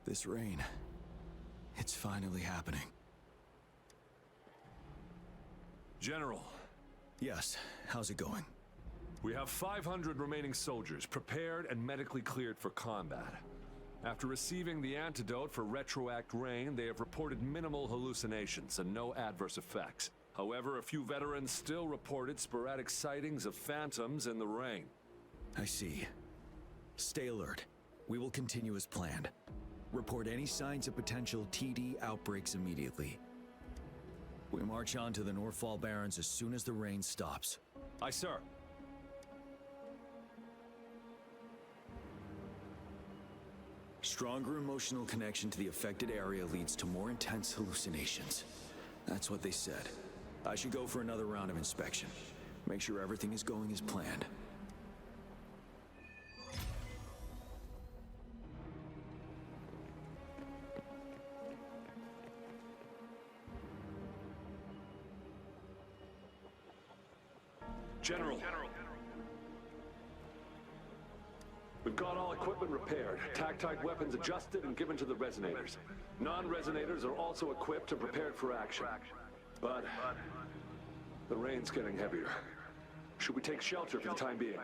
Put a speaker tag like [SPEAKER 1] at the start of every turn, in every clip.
[SPEAKER 1] This rain, it's finally happening.
[SPEAKER 2] General.
[SPEAKER 1] Yes, how's it going?
[SPEAKER 2] We have 500 remaining soldiers prepared and medically cleared for combat. After receiving the antidote for retroact rain, they have reported minimal hallucinations and no adverse effects. However, a few veterans still reported sporadic sightings of phantoms in the rain.
[SPEAKER 1] I see. Stay alert. We will continue as planned. Report any signs of potential TD outbreaks immediately. We march on to the Northfall Barrens as soon as the rain stops.
[SPEAKER 2] Aye, sir.
[SPEAKER 1] Stronger emotional connection to the affected area leads to more intense hallucinations. That's what they said. I should go for another round of inspection. Make sure everything is going as planned.
[SPEAKER 2] General. We've got all equipment repaired, tactite weapons adjusted and given to the resonators. Non-resonators are also equipped and prepared for action. But the rain's getting heavier. Should we take shelter for the time being?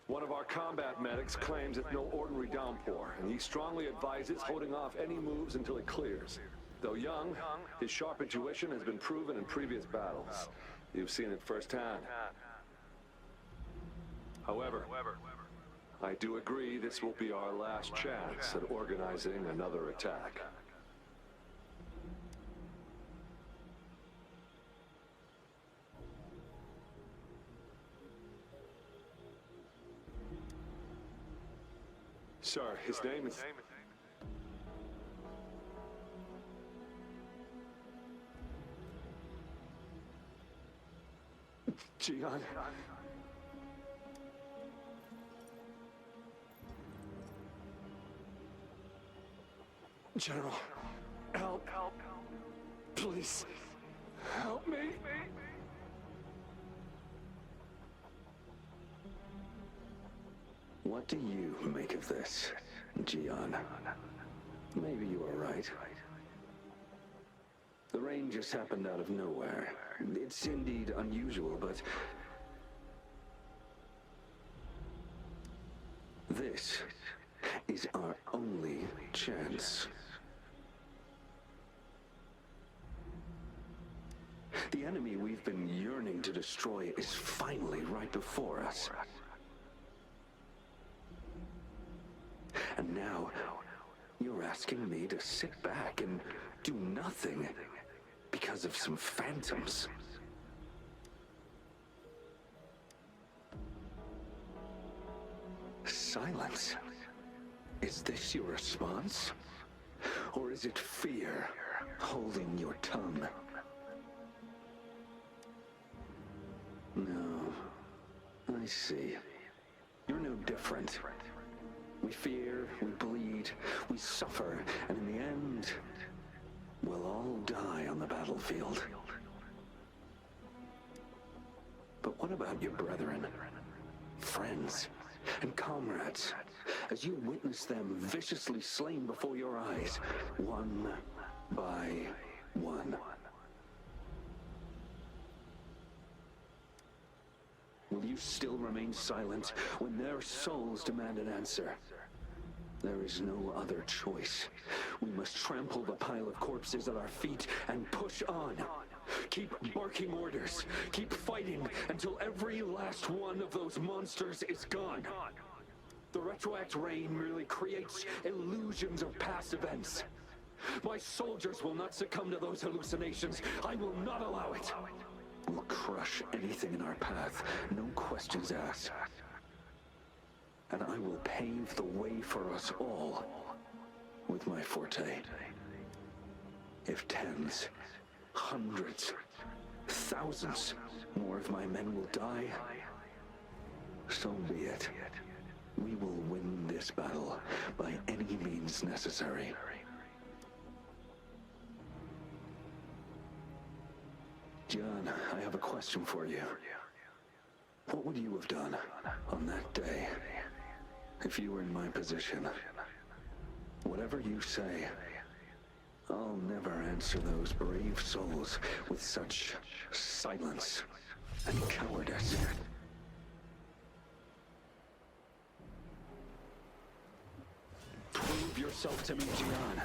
[SPEAKER 2] One of our combat medics claims it's no ordinary downpour, and he strongly advises holding off any moves until it clears. Though young, his sharp intuition has been proven in previous battles. You've seen it firsthand. However, I do agree this will be our last chance at organizing another attack. Sir, his name is... Gian. General, help. Please, help me.
[SPEAKER 3] What do you make of this, Gian? Maybe you are right. The rain just happened out of nowhere. It's indeed unusual, but... this is our only chance. The enemy we've been yearning to destroy is finally right before us. And now, you're asking me to sit back and do nothing because of some phantoms. Silence. Is this your response? Or is it fear holding your tongue? No. I see. You're no different. We fear, we bleed, we suffer, and in the end, we'll all die on the battlefield. But what about your brethren, friends, and comrades, as you witness them viciously slain before your eyes, one by one? Will you still remain silent when their souls demand an answer? There is no other choice. We must trample the pile of corpses at our feet and push on. Keep barking orders. Keep fighting until every last one of those monsters is gone. The retroact rain merely creates illusions of past events. My soldiers will not succumb to those hallucinations. I will not allow it. We'll crush anything in our path, no questions asked. And I will pave the way for us all with my forte. If tens, hundreds, thousands more of my men will die, so be it. We will win this battle by any means necessary. John, I have a question for you. What would you have done on that day if you were in my position? Whatever you say, I'll never answer those brave souls with such silence and cowardice. Prove yourself to me, Jian.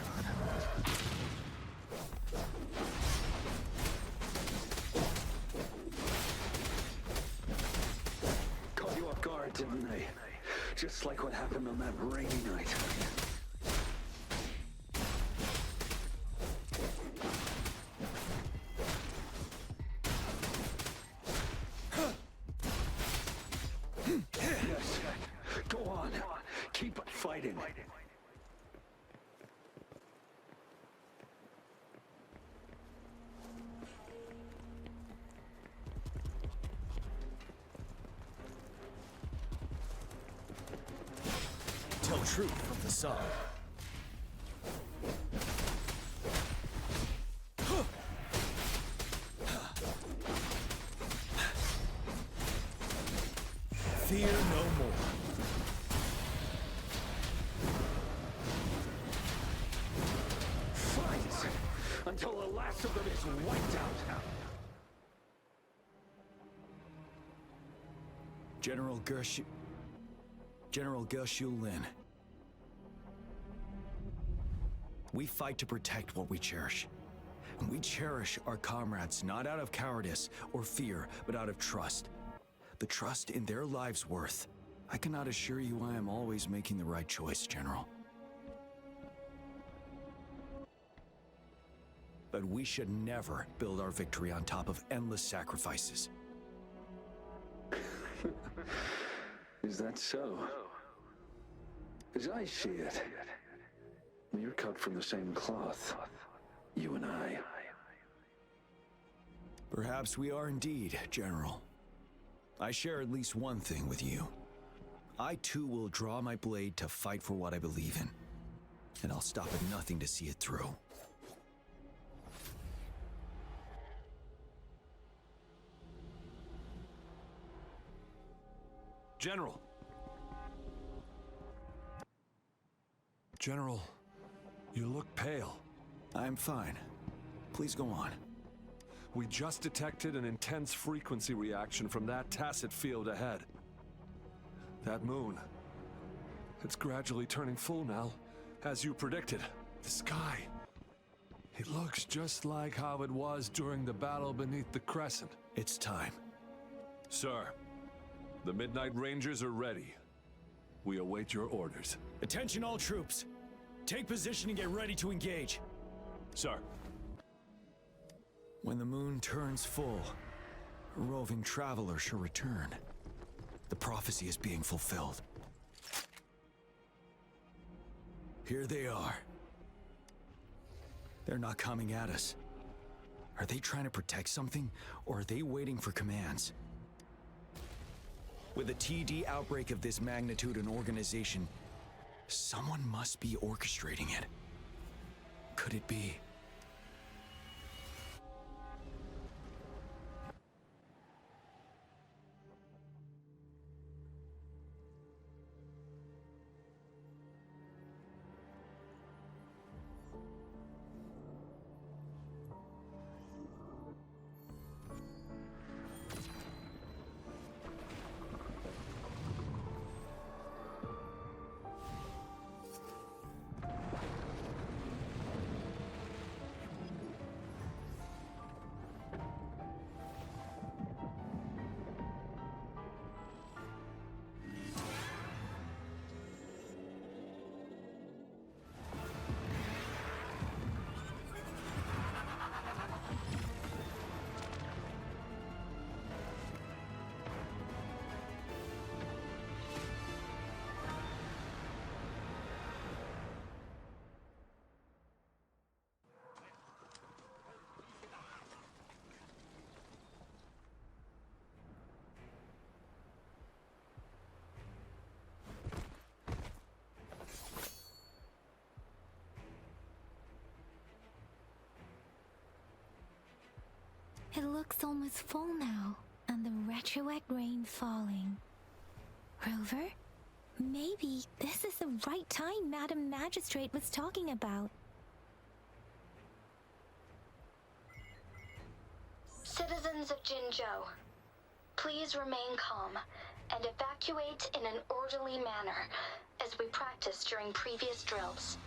[SPEAKER 3] Caught you off guard, didn't they? Just like what happened on that rainy night. Yes, go on. Keep fighting.
[SPEAKER 1] Tell truth from the side. Fear no more.
[SPEAKER 3] Fight until the last of them is wiped out.
[SPEAKER 1] General Gershu Lin. We fight to protect what we cherish. And we cherish our comrades not out of cowardice or fear, but out of trust. The trust in their lives' worth. I cannot assure you I am always making the right choice, General. But we should never build our victory on top of endless sacrifices.
[SPEAKER 3] Is that so? As I see it, we're cut from the same cloth, you and I.
[SPEAKER 1] Perhaps we are indeed, General. I share at least one thing with you. I too will draw my blade to fight for what I believe in. And I'll stop at nothing to see it through.
[SPEAKER 2] General! General, you look pale.
[SPEAKER 1] I'm fine. Please go on.
[SPEAKER 2] We just detected an intense frequency reaction from that tacit field ahead. That moon. It's gradually turning full now, as you predicted. The sky. It looks just like how it was during the battle beneath the crescent.
[SPEAKER 1] It's time.
[SPEAKER 2] Sir, the Midnight Rangers are ready. We await your orders.
[SPEAKER 1] Attention all troops. Take position and get ready to engage.
[SPEAKER 2] Sir.
[SPEAKER 1] When the moon turns full, a roving traveler shall return. The prophecy is being fulfilled. Here they are. They're not coming at us. Are they trying to protect something, or are they waiting for commands? With a TD outbreak of this magnitude and organization, someone must be orchestrating it. Could it be?
[SPEAKER 4] It looks almost full now, and the retroact rain falling. Rover, Maybe this is the right time Madam Magistrate was talking about.
[SPEAKER 5] Citizens of Jinzhou, please remain calm and evacuate in an orderly manner as we practiced during previous drills.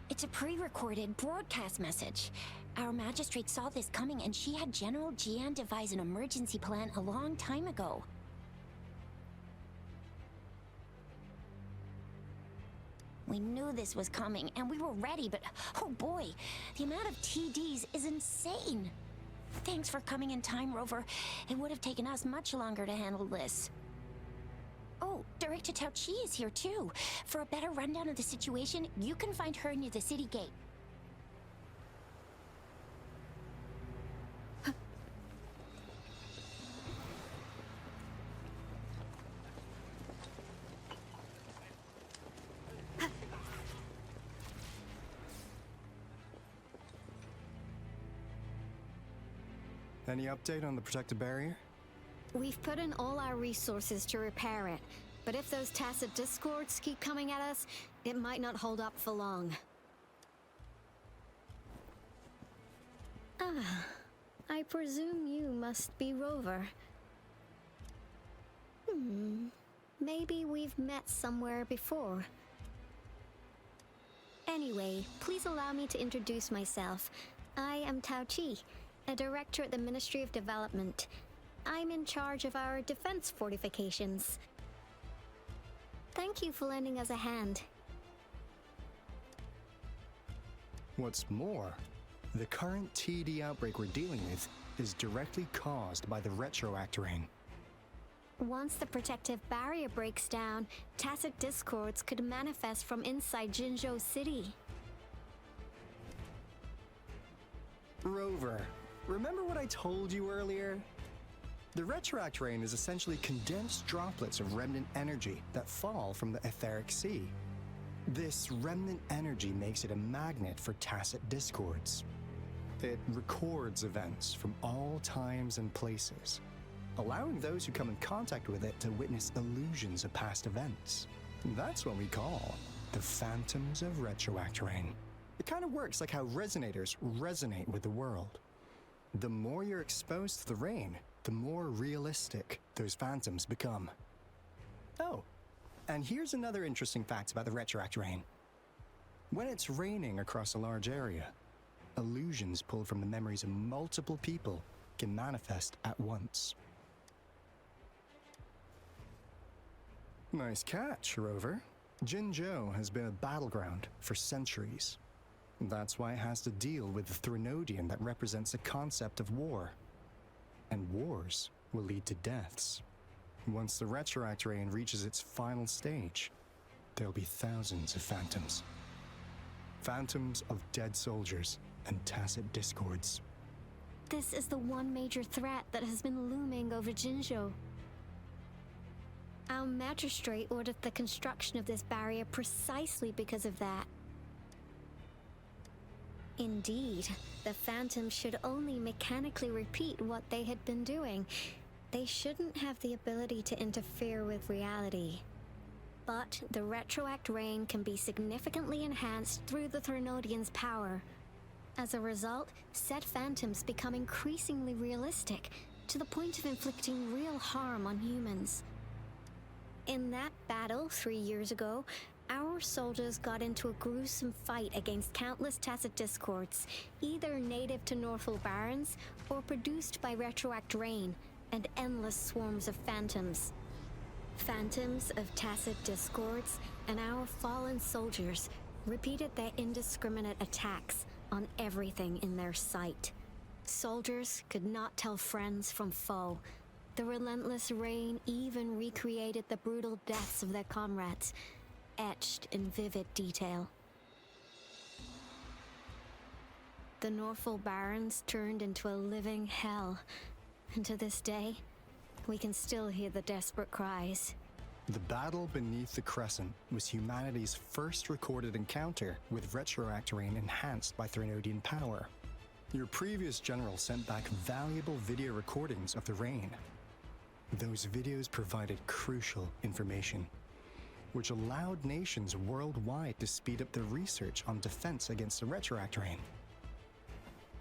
[SPEAKER 4] It's a pre-recorded broadcast message. Our magistrate saw this coming and she had General Jian devise an emergency plan a long time ago. We knew this was coming and we were ready, but oh boy, the amount of TDs is insane. Thanks for coming in time, Rover. It would have taken us much longer to handle this. Oh, Director Tao Chi is here too. For a better rundown of the situation, you can find her near the city gate.
[SPEAKER 6] Any update on the protective barrier?
[SPEAKER 7] We've put in all our resources to repair it, but if those tacit discords keep coming at us, it might not hold up for long. Ah, I presume you must be Rover. Maybe we've met somewhere before. Anyway, please allow me to introduce myself. I am Tao Chi, a director at the Ministry of Development. I'm in charge of our defense fortifications. Thank you for lending us a hand.
[SPEAKER 6] What's more, the current TD outbreak we're dealing with is directly caused by the retroactorane.
[SPEAKER 7] Once the protective barrier breaks down, tacit discords could manifest from inside Jinzhou City.
[SPEAKER 6] Rover, remember what I told you earlier? The retroactorane is essentially condensed droplets of remnant energy that fall from the etheric sea. This remnant energy makes it a magnet for tacit discords. It records events from all times and places, allowing those who come in contact with it to witness illusions of past events. That's what we call the phantoms of retroactorane. It kind of works like how resonators resonate with the world. The more you're exposed to the rain, the more realistic those phantoms become. Oh, and here's another interesting fact about the retroactorane. When it's raining across a large area, illusions pulled from the memories of multiple people can manifest at once. Nice catch, Rover. Jinzhou has been a battleground for centuries. That's why it has to deal with the Threnodian that represents the concept of war. And wars will lead to deaths. Once the retroactorane reaches its final stage, there'll be thousands of phantoms. Phantoms of dead soldiers and tacit discords.
[SPEAKER 7] This is the one major threat that has been looming over Jinzhou. Our magistrate ordered the construction of this barrier precisely because of that. Indeed, the phantoms should only mechanically repeat what they had been doing. They shouldn't have the ability to interfere with reality. But the retroactorane can be significantly enhanced through the Threnodian's power. As a result, said phantoms become increasingly realistic, to the point of inflicting real harm on humans. In that battle 3 years ago, our soldiers got into a gruesome fight against countless tacit discords, either native to Northful Barrens or produced by retroactorane and endless swarms of phantoms. Phantoms of tacit discords and our fallen soldiers repeated their indiscriminate attacks on everything in their sight. Soldiers could not tell friends from foe. The relentless rain even recreated the brutal deaths of their comrades, etched in vivid detail. The Northful Barrens turned into a living hell, and to this day, we can still hear the desperate cries.
[SPEAKER 6] The battle beneath the Crescent was humanity's first recorded encounter with retroactorane enhanced by Threnodian power. Your previous general sent back valuable video recordings of the rain. Those videos provided crucial information. which allowed nations worldwide to speed up their research on defense against the retroact rain.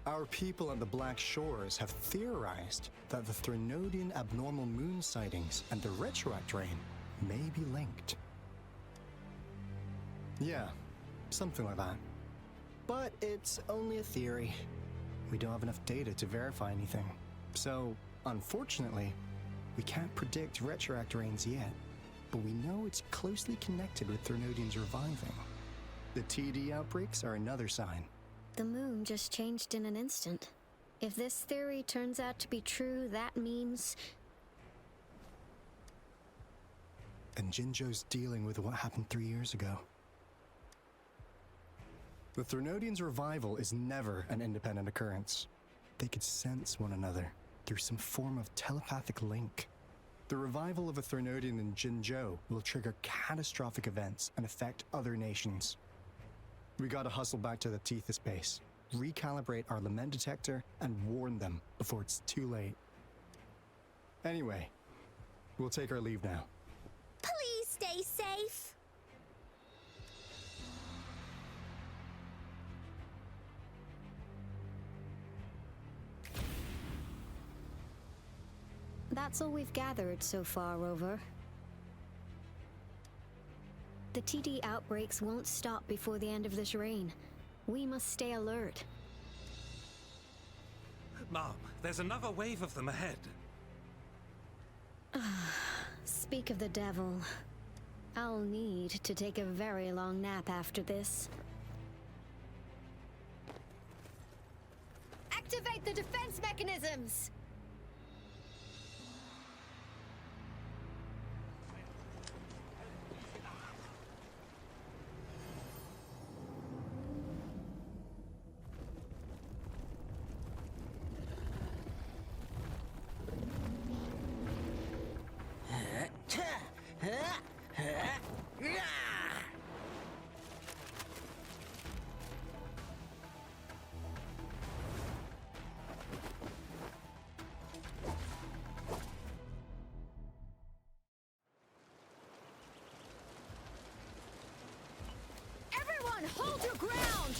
[SPEAKER 6] Our people on the Black Shores have theorized that the Threnodian abnormal moon sightings and the retroact rain may be linked. Yeah, something like that. But it's only a theory. We don't have enough data to verify anything. So, unfortunately, we can't predict retroact rains yet, but we know it's closely connected with Threnodians reviving. The TD outbreaks are another sign.
[SPEAKER 7] The moon just changed in an instant. If this theory turns out to be true, that means...
[SPEAKER 6] And Jinzhou's dealing with what happened 3 years ago. The Threnodians' revival is never an independent occurrence. They could sense one another through some form of telepathic link. The revival of a Threnodian in Jinzhou will trigger catastrophic events and affect other nations. We gotta hustle back to the Tethys base, recalibrate our lament detector, and warn them before it's too late. Anyway, we'll take our leave now.
[SPEAKER 4] Please stay safe.
[SPEAKER 7] That's all we've gathered so far, Rover. The TD outbreaks won't stop before the end of this reign. We must stay alert.
[SPEAKER 8] Mom, there's another wave of them ahead.
[SPEAKER 7] Speak of the devil. I'll need to take a very long nap after this. Activate the defense mechanisms! Everyone, hold your ground!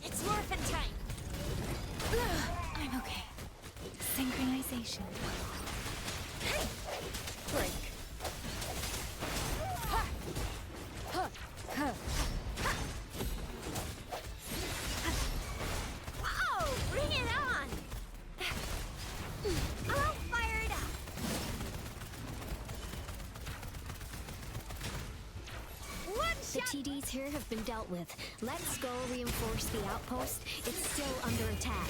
[SPEAKER 4] It's morphin' time.
[SPEAKER 9] I'm okay. Synchronization.
[SPEAKER 7] Hey! Break. Ha! Ha! Ha!
[SPEAKER 4] Whoa! Bring it on! I'm all fired up. One
[SPEAKER 7] The
[SPEAKER 4] shot.
[SPEAKER 7] TDs here have been dealt with. Let Skull reinforce the outpost. It's still under attack.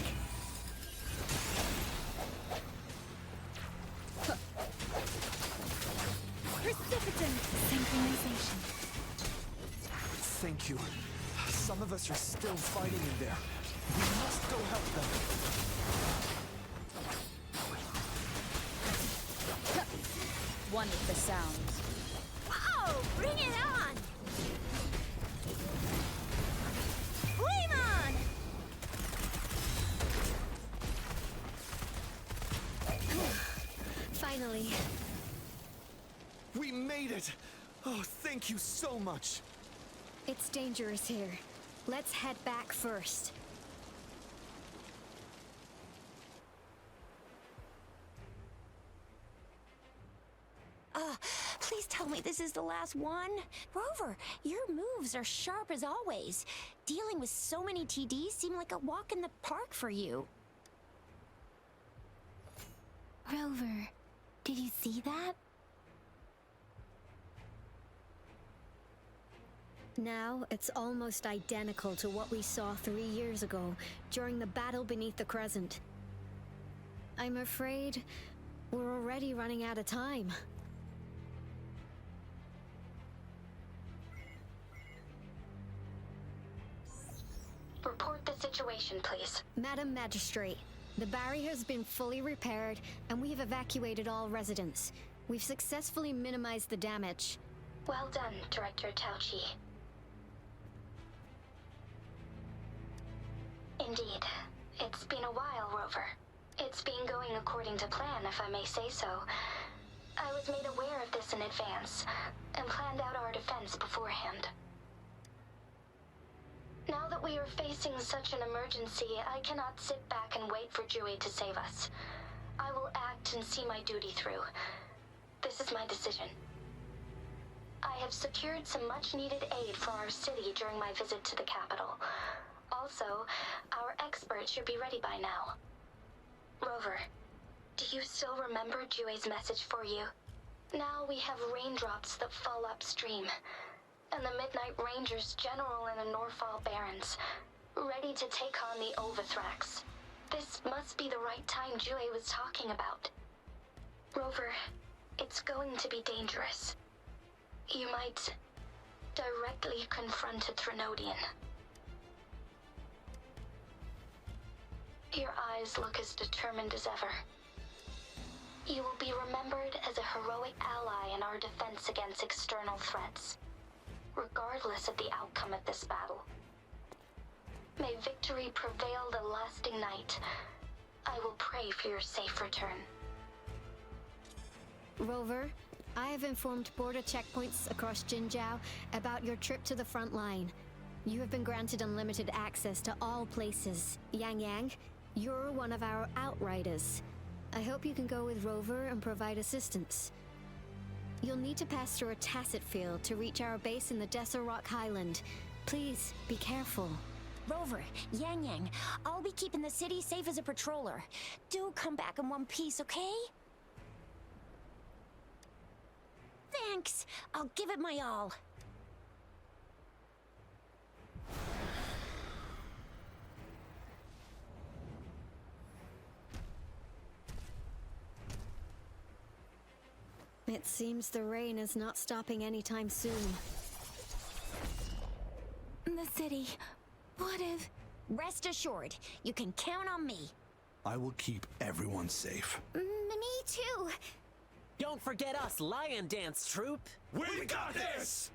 [SPEAKER 9] Precipitant synchronization.
[SPEAKER 10] Thank you. Some of us are still fighting in there. We must go help them.
[SPEAKER 9] One with the sounds.
[SPEAKER 4] Whoa! Bring it on! Flame on!
[SPEAKER 7] Finally.
[SPEAKER 10] We made it! Oh, thank you so much!
[SPEAKER 7] It's dangerous here. Let's head back first.
[SPEAKER 4] Please tell me this is the last one. Rover, your moves are sharp as always. Dealing with so many TDs seemed like a walk in the park for you.
[SPEAKER 9] Rover, did you see that?
[SPEAKER 7] Now, it's almost identical to what we saw 3 years ago, during the battle beneath the Crescent. I'm afraid we're already running out of time.
[SPEAKER 5] Report the situation, please.
[SPEAKER 7] Madam Magistrate, the barrier has been fully repaired, and we have evacuated all residents. We've successfully minimized the damage.
[SPEAKER 5] Well done, Director Taochi. Indeed. It's been a while, Rover. It's been going according to plan, if I may say so. I was made aware of this in advance, and planned out our defense beforehand. Now that we are facing such an emergency, I cannot sit back and wait for Dewey to save us. I will act and see my duty through. This is my decision. I have secured some much-needed aid for our city during my visit to the capital. Also, our experts should be ready by now. Rover, do you still remember Dewey's message for you? Now we have raindrops that fall upstream, and the Midnight Rangers general in the Norfall Barrens, ready to take on the Overthrax. This must be the right time Dewey was talking about. Rover, it's going to be dangerous. You might directly confront a Trinodian. Your eyes look as determined as ever. You will be remembered as a heroic ally in our defense against external threats, regardless of the outcome of this battle. May victory prevail the lasting night. I will pray for your safe return.
[SPEAKER 7] Rover, I have informed border checkpoints across Jinzhou about your trip to the front line. You have been granted unlimited access to all places. Yang Yang, you're one of our outriders. I hope you can go with Rover and provide assistance. You'll need to pass through a tacit field to reach our base in the Desert Rock Highland. Please, be careful.
[SPEAKER 4] Rover, Yang Yang, I'll be keeping the city safe as a patroller. Do come back in one piece, okay? Thanks. I'll give it my all.
[SPEAKER 7] It seems the rain is not stopping anytime soon.
[SPEAKER 9] The city. What if...
[SPEAKER 4] Rest assured, you can count on me.
[SPEAKER 10] I will keep everyone safe.
[SPEAKER 4] Me too.
[SPEAKER 11] Don't forget us, Lion Dance Troupe!
[SPEAKER 10] We got this!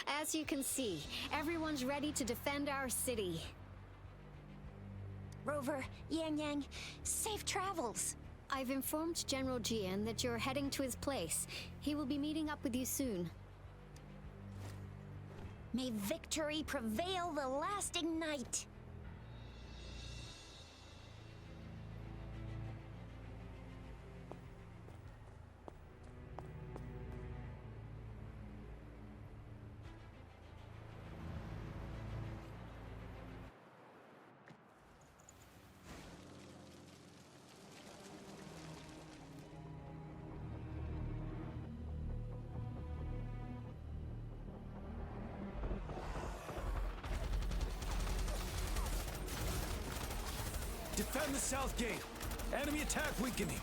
[SPEAKER 7] As you can see, everyone's ready to defend our city.
[SPEAKER 4] Rover, Yang Yang, safe travels.
[SPEAKER 7] I've informed General Jian that you're heading to his place. He will be meeting up with you soon.
[SPEAKER 4] May victory prevail the lasting night.
[SPEAKER 1] Defend the south gate. Enemy attack weakening.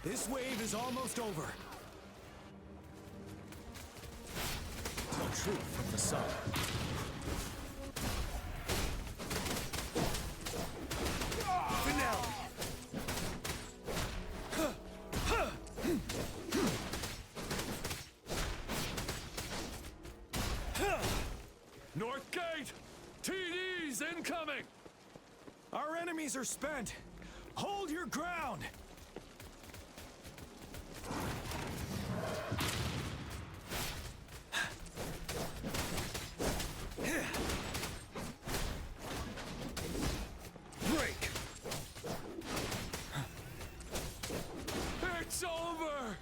[SPEAKER 1] This wave is almost over. No truth from the sun. Finale.
[SPEAKER 2] North Gate! TDs incoming!
[SPEAKER 1] Our enemies are spent. Hold your ground. Break.
[SPEAKER 2] It's over!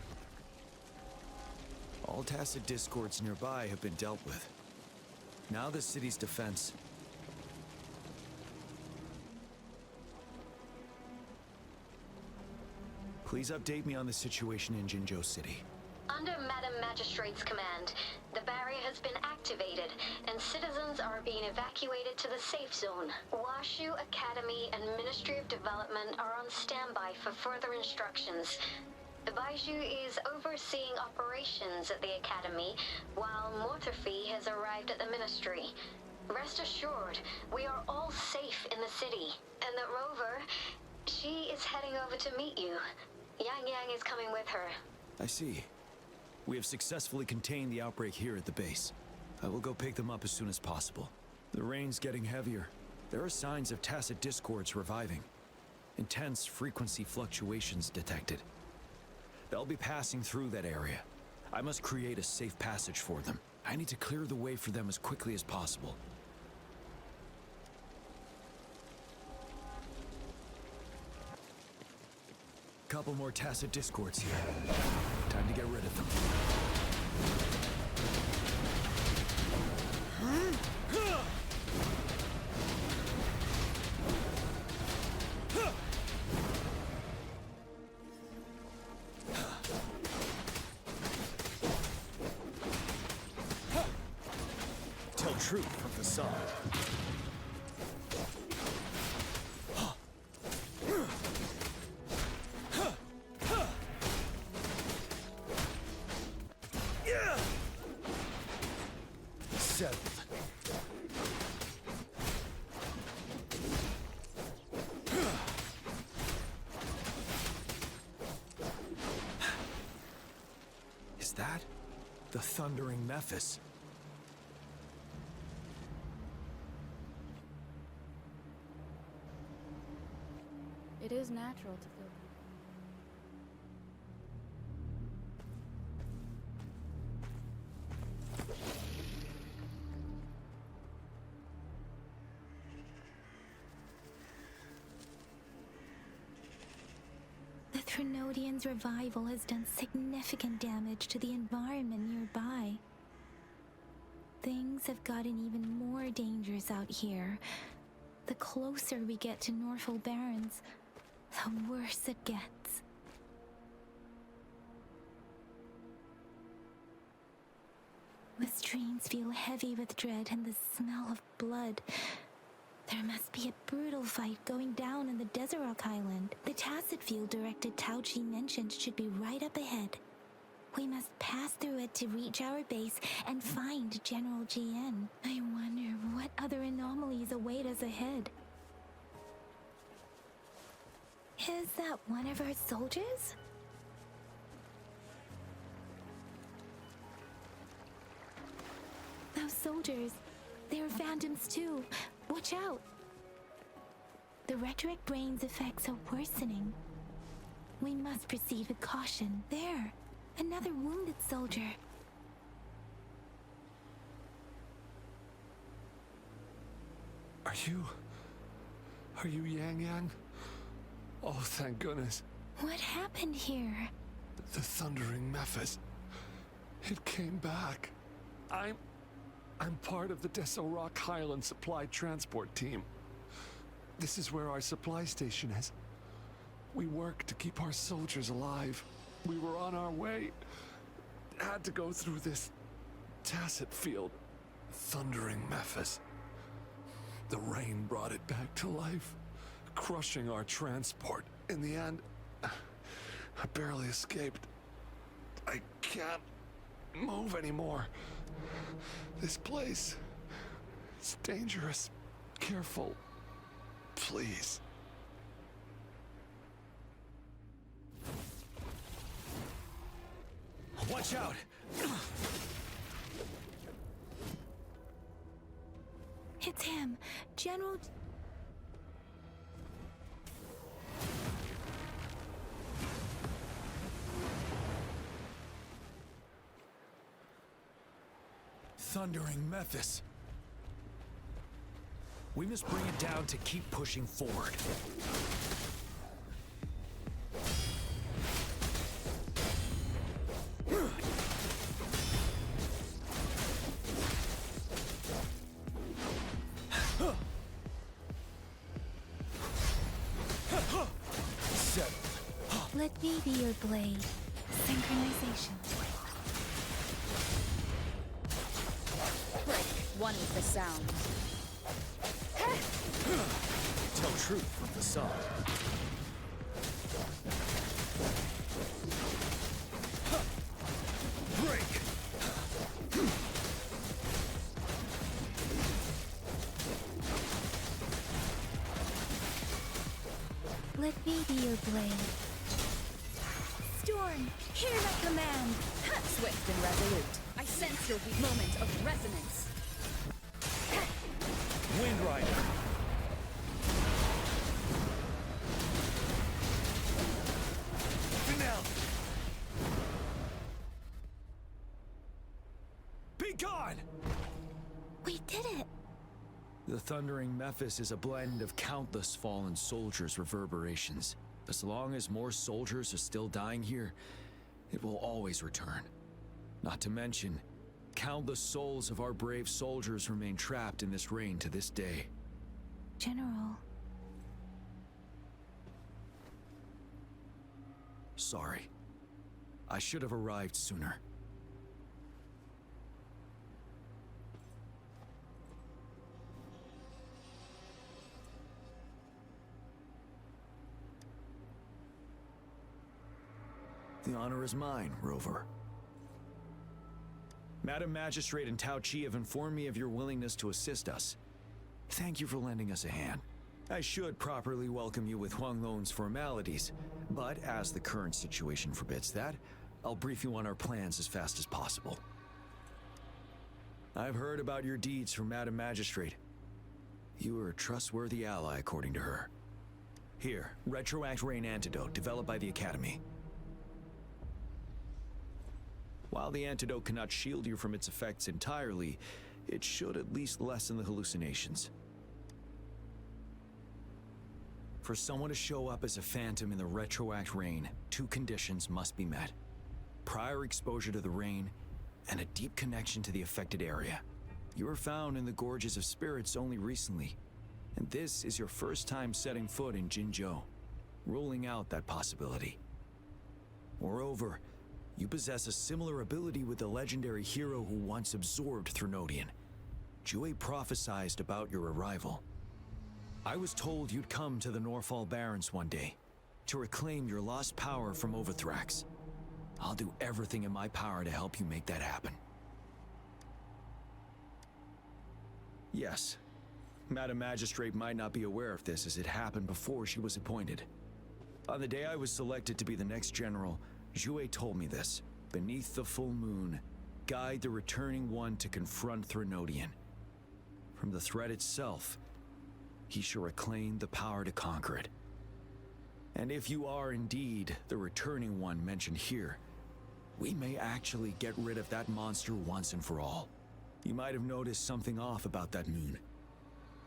[SPEAKER 1] All tacit discords nearby have been dealt with. Now the city's defense. Please update me on the situation in Jinzhou City.
[SPEAKER 12] Under Madam Magistrate's command, the barrier has been activated, and citizens are being evacuated to the safe zone. Washu Academy and Ministry of Development are on standby for further instructions. Baiju is overseeing operations at the Academy, while Mortherfee has arrived at the Ministry. Rest assured, we are all safe in the city, and that Rover, she is heading over to meet you. Yang Yang is coming with her.
[SPEAKER 1] I see. We have successfully contained the outbreak here at the base. I will go pick them up as soon as possible. The rain's getting heavier. There are signs of tacit discords reviving. Intense frequency fluctuations detected. They'll be passing through that area. I must create a safe passage for them. I need to clear the way for them as quickly as possible. Couple more tacit discords here. Time to get rid of them. Tell truth from the sun. Settled. Is that the thundering Memphis?
[SPEAKER 13] It is natural to feel.
[SPEAKER 9] The Threnodians' revival has done significant damage to the environment nearby. Things have gotten even more dangerous out here. The closer we get to Norfolk Barrens, the worse it gets. The streams feel heavy with dread and the smell of blood. There must be a brutal fight going down in the Desert Island. The tacit field directed Tauchi mentioned should be right up ahead. We must pass through it to reach our base and find General GN. I wonder what other anomalies await us ahead. Is that one of our soldiers? Those soldiers, they're phantoms too. Watch out! The rhetoric brain's effects are worsening. We must proceed with caution. There, another wounded soldier.
[SPEAKER 10] Are you Yang Yang? Oh, thank goodness.
[SPEAKER 9] What happened here?
[SPEAKER 10] The thundering Memphis. It came back. I'm part of the Deso Rock Highland supply transport team. This is where our supply station is. We work to keep our soldiers alive. We were on our way. Had to go through this tacit field. Thundering Memphis. The rain brought it back to life, crushing our transport. In the end, I barely escaped. I can't move anymore. This place, it's dangerous. Careful, please.
[SPEAKER 1] Watch out!
[SPEAKER 9] It's him, General...
[SPEAKER 1] Thundering Memphis. We must bring it down to keep pushing forward.
[SPEAKER 9] Let me be your blade. Synchronization.
[SPEAKER 13] Break one with the sound.
[SPEAKER 1] Tell truth from the sun. Break!
[SPEAKER 9] Let me be your blade. Storm, hear my command!
[SPEAKER 13] Swift and resolute. I sense your moment of resonance.
[SPEAKER 1] Wind Rider. gone!
[SPEAKER 9] We did it!
[SPEAKER 1] The thundering Mephis is a blend of countless fallen soldiers' reverberations. As long as more soldiers are still dying here, it will always return. Not to mention, countless souls of our brave soldiers remain trapped in this rain to this day.
[SPEAKER 9] General.
[SPEAKER 1] Sorry. I should have arrived sooner. The honor is mine, Rover. Madam Magistrate and Tao Chi have informed me of your willingness to assist us. Thank you for lending us a hand. I should properly welcome you with Huanglong's formalities, but as the current situation forbids that, I'll brief you on our plans as fast as possible. I've heard about your deeds from Madam Magistrate. You are a trustworthy ally, according to her. Here, Retroact Rain Antidote, developed by the Academy. While the antidote cannot shield you from its effects entirely, it should at least lessen the hallucinations. For someone to show up as a phantom in the Retroact Rain, 2 conditions must be met. Prior exposure to the rain, and a deep connection to the affected area. You were found in the Gorges of Spirits only recently, and this is your first time setting foot in Jinzhou, ruling out that possibility. Moreover, you possess a similar ability with the legendary hero who once absorbed Threnodian. Jue prophesized about your arrival. I was told you'd come to the Norfall Barrens one day, to reclaim your lost power from Overthrax. I'll do everything in my power to help you make that happen. Yes, Madam Magistrate might not be aware of this as it happened before she was appointed. On the day I was selected to be the next general, Jue told me this. Beneath the full moon, guide the returning one to confront Threnodian. From the threat itself, he shall reclaim the power to conquer it. And if you are indeed the returning one mentioned here, we may actually get rid of that monster once and for all. You might have noticed something off about that moon.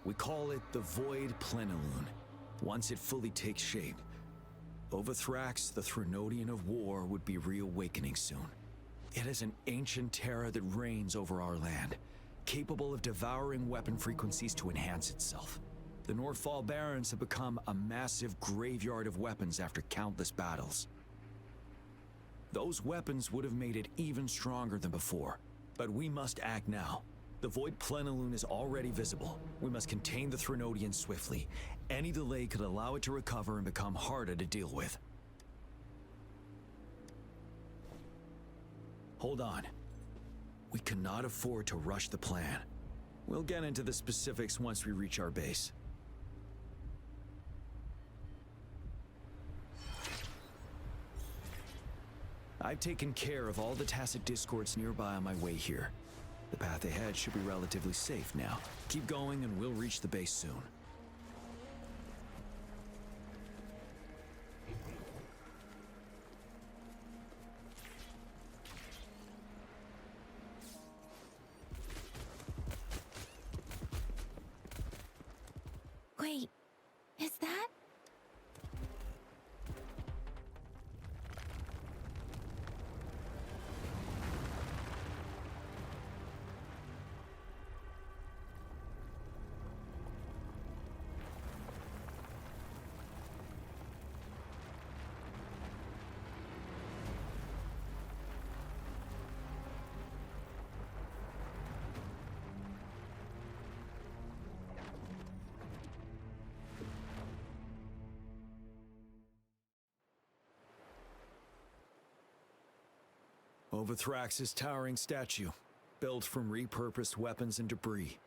[SPEAKER 1] We call it the Void Plenilune. Once it fully takes shape, Overthrax, the Threnodian of War, would be reawakening soon. It is an ancient terror that reigns over our land, capable of devouring weapon frequencies to enhance itself. The Norfall Barrens have become a massive graveyard of weapons after countless battles. Those weapons would have made it even stronger than before, but we must act now. The Void Plenilune is already visible. We must contain the Threnodian swiftly. Any delay could allow it to recover and become harder to deal with. Hold on. We cannot afford to rush the plan. We'll get into the specifics once we reach our base. I've taken care of all the tacit discords nearby on my way here. The path ahead should be relatively safe now. Keep going and we'll reach the base soon.
[SPEAKER 9] Wait, is that?
[SPEAKER 1] Overthrax's towering statue, built from repurposed weapons and debris,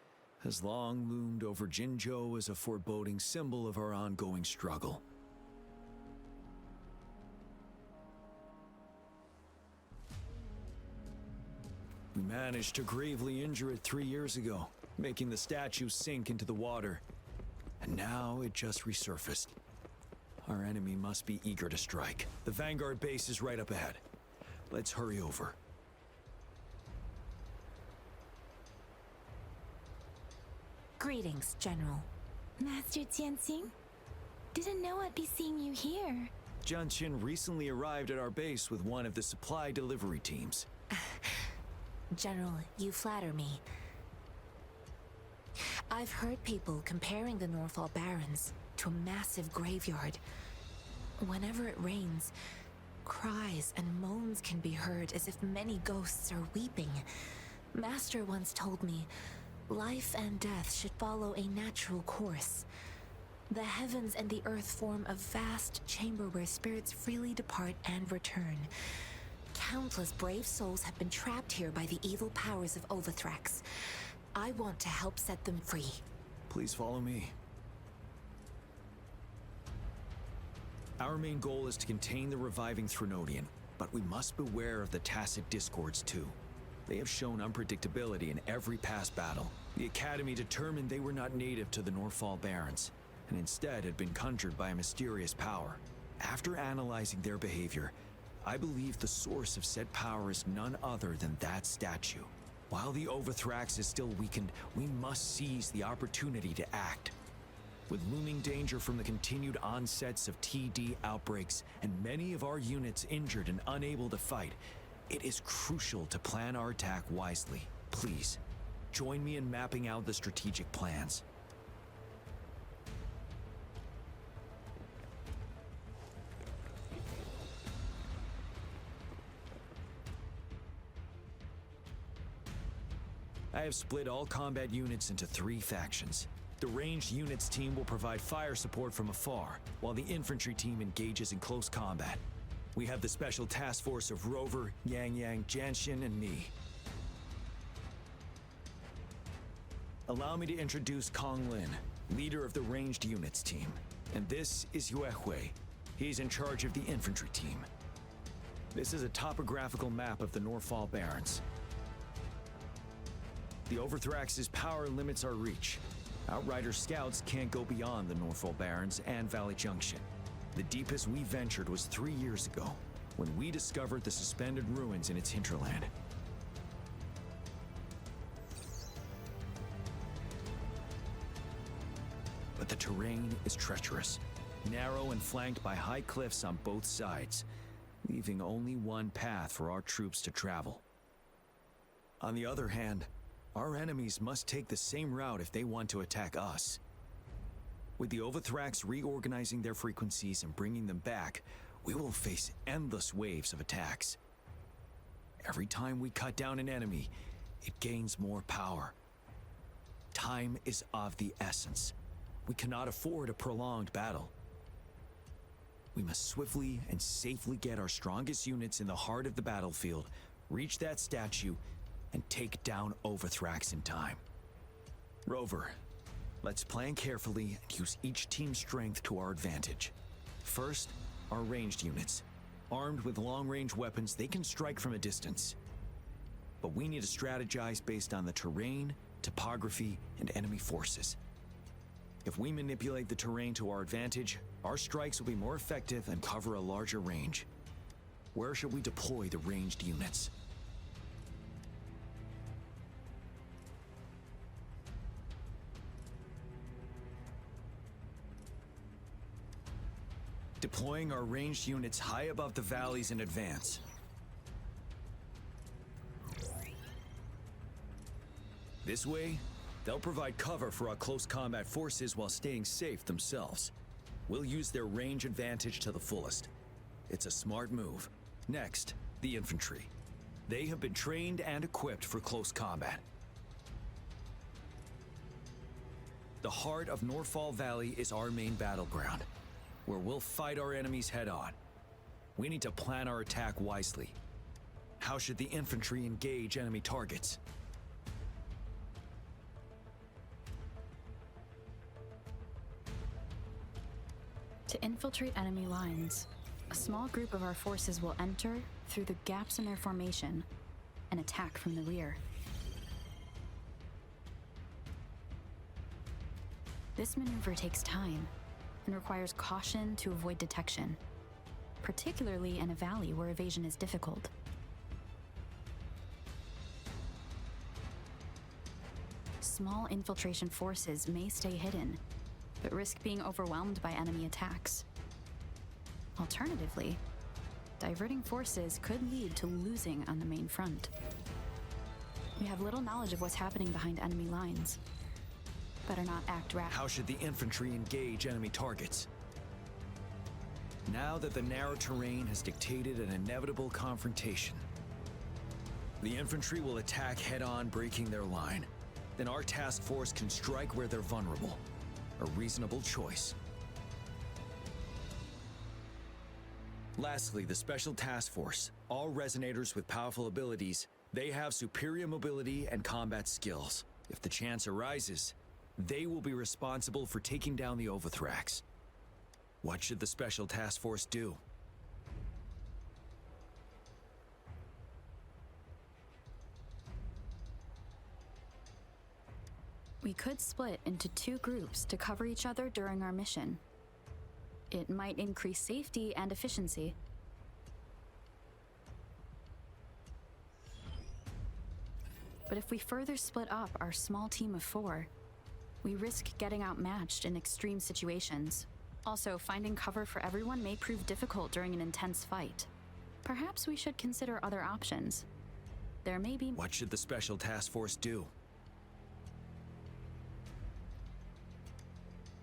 [SPEAKER 1] has long loomed over Jinzhou as a foreboding symbol of our ongoing struggle. We managed to gravely injure it 3 years ago, making the statue sink into the water. And now it just resurfaced. Our enemy must be eager to strike. The Vanguard base is right up ahead. Let's hurry over.
[SPEAKER 9] Greetings, General. Master Tianxing? Didn't know I'd be seeing you here.
[SPEAKER 1] Junqin recently arrived at our base with one of the supply delivery teams.
[SPEAKER 9] General, you flatter me. I've heard people comparing the Northall Barrens to a massive graveyard. Whenever it rains, cries and moans can be heard as if many ghosts are weeping. Master once told me, life and death should follow a natural course. The heavens and the earth form a vast chamber where spirits freely depart and return. Countless brave souls have been trapped here by the evil powers of Overthrax. I want to help set them free.
[SPEAKER 1] Please follow me. Our main goal is to contain the reviving Threnodian, but we must beware of the tacit discords too. They have shown unpredictability in every past battle. The Academy determined they were not native to the Northall Barrens, and instead had been conjured by a mysterious power. After analyzing their behavior, I believe the source of said power is none other than that statue. While the Overthrax is still weakened, we must seize the opportunity to act. With looming danger from the continued onsets of TD outbreaks and many of our units injured and unable to fight, it is crucial to plan our attack wisely. Please, join me in mapping out the strategic plans. I have split all combat units into 3 factions. The ranged units team will provide fire support from afar, while the infantry team engages in close combat. We have the special task force of Rover, Yang Yang, Janshin, and me. Allow me to introduce Kong Lin, leader of the ranged units team. And this is Yue Hui. He's in charge of the infantry team. This is a topographical map of the Northall Barrens. The Overthrax's power limits our reach. Outrider scouts can't go beyond the Northall Barrens and Valley Junction. The deepest we ventured was 3 years ago, when we discovered the suspended ruins in its hinterland. But the terrain is treacherous, narrow and flanked by high cliffs on both sides, leaving only one path for our troops to travel. On the other hand, our enemies must take the same route if they want to attack us. With the Overthrax reorganizing their frequencies and bringing them back, we will face endless waves of attacks. Every time we cut down an enemy, it gains more power. Time is of the essence. We cannot afford a prolonged battle. We must swiftly and safely get our strongest units in the heart of the battlefield, reach that statue, and take down Overthrax in time. Rover, let's plan carefully and use each team's strength to our advantage. First, our ranged units. Armed with long-range weapons, they can strike from a distance. But we need to strategize based on the terrain, topography, and enemy forces. If we manipulate the terrain to our advantage, our strikes will be more effective and cover a larger range. Where should we deploy the ranged units? Deploying our ranged units high above the valleys in advance. This way, they'll provide cover for our close combat forces while staying safe themselves. We'll use their range advantage to the fullest. It's a smart move. Next, the infantry. They have been trained and equipped for close combat. The heart of Northall Valley is our main battleground, where we'll fight our enemies head-on. We need to plan our attack wisely. How should the infantry engage enemy targets?
[SPEAKER 14] To infiltrate enemy lines, a small group of our forces will enter through the gaps in their formation and attack from the rear. This maneuver takes time and requires caution to avoid detection, particularly in a valley where evasion is difficult. Small infiltration forces may stay hidden, but risk being overwhelmed by enemy attacks. Alternatively, diverting forces could lead to losing on the main front. We have little knowledge of what's happening behind enemy lines. Better not act rash.
[SPEAKER 1] How should the infantry engage enemy targets? Now that the narrow terrain has dictated an inevitable confrontation, the infantry will attack head-on, breaking their line. Then our task force can strike where they're vulnerable. A reasonable choice. Lastly, the Special Task Force. All resonators with powerful abilities, they have superior mobility and combat skills. If the chance arises, they will be responsible for taking down the Overthrax. What should the Special Task Force do?
[SPEAKER 14] We could split into 2 groups to cover each other during our mission. It might increase safety and efficiency. But if we further split up our small team of 4, we risk getting outmatched in extreme situations. Also, finding cover for everyone may prove difficult during an intense fight. Perhaps we should consider other options. There may be—
[SPEAKER 1] What should the Special Task Force do?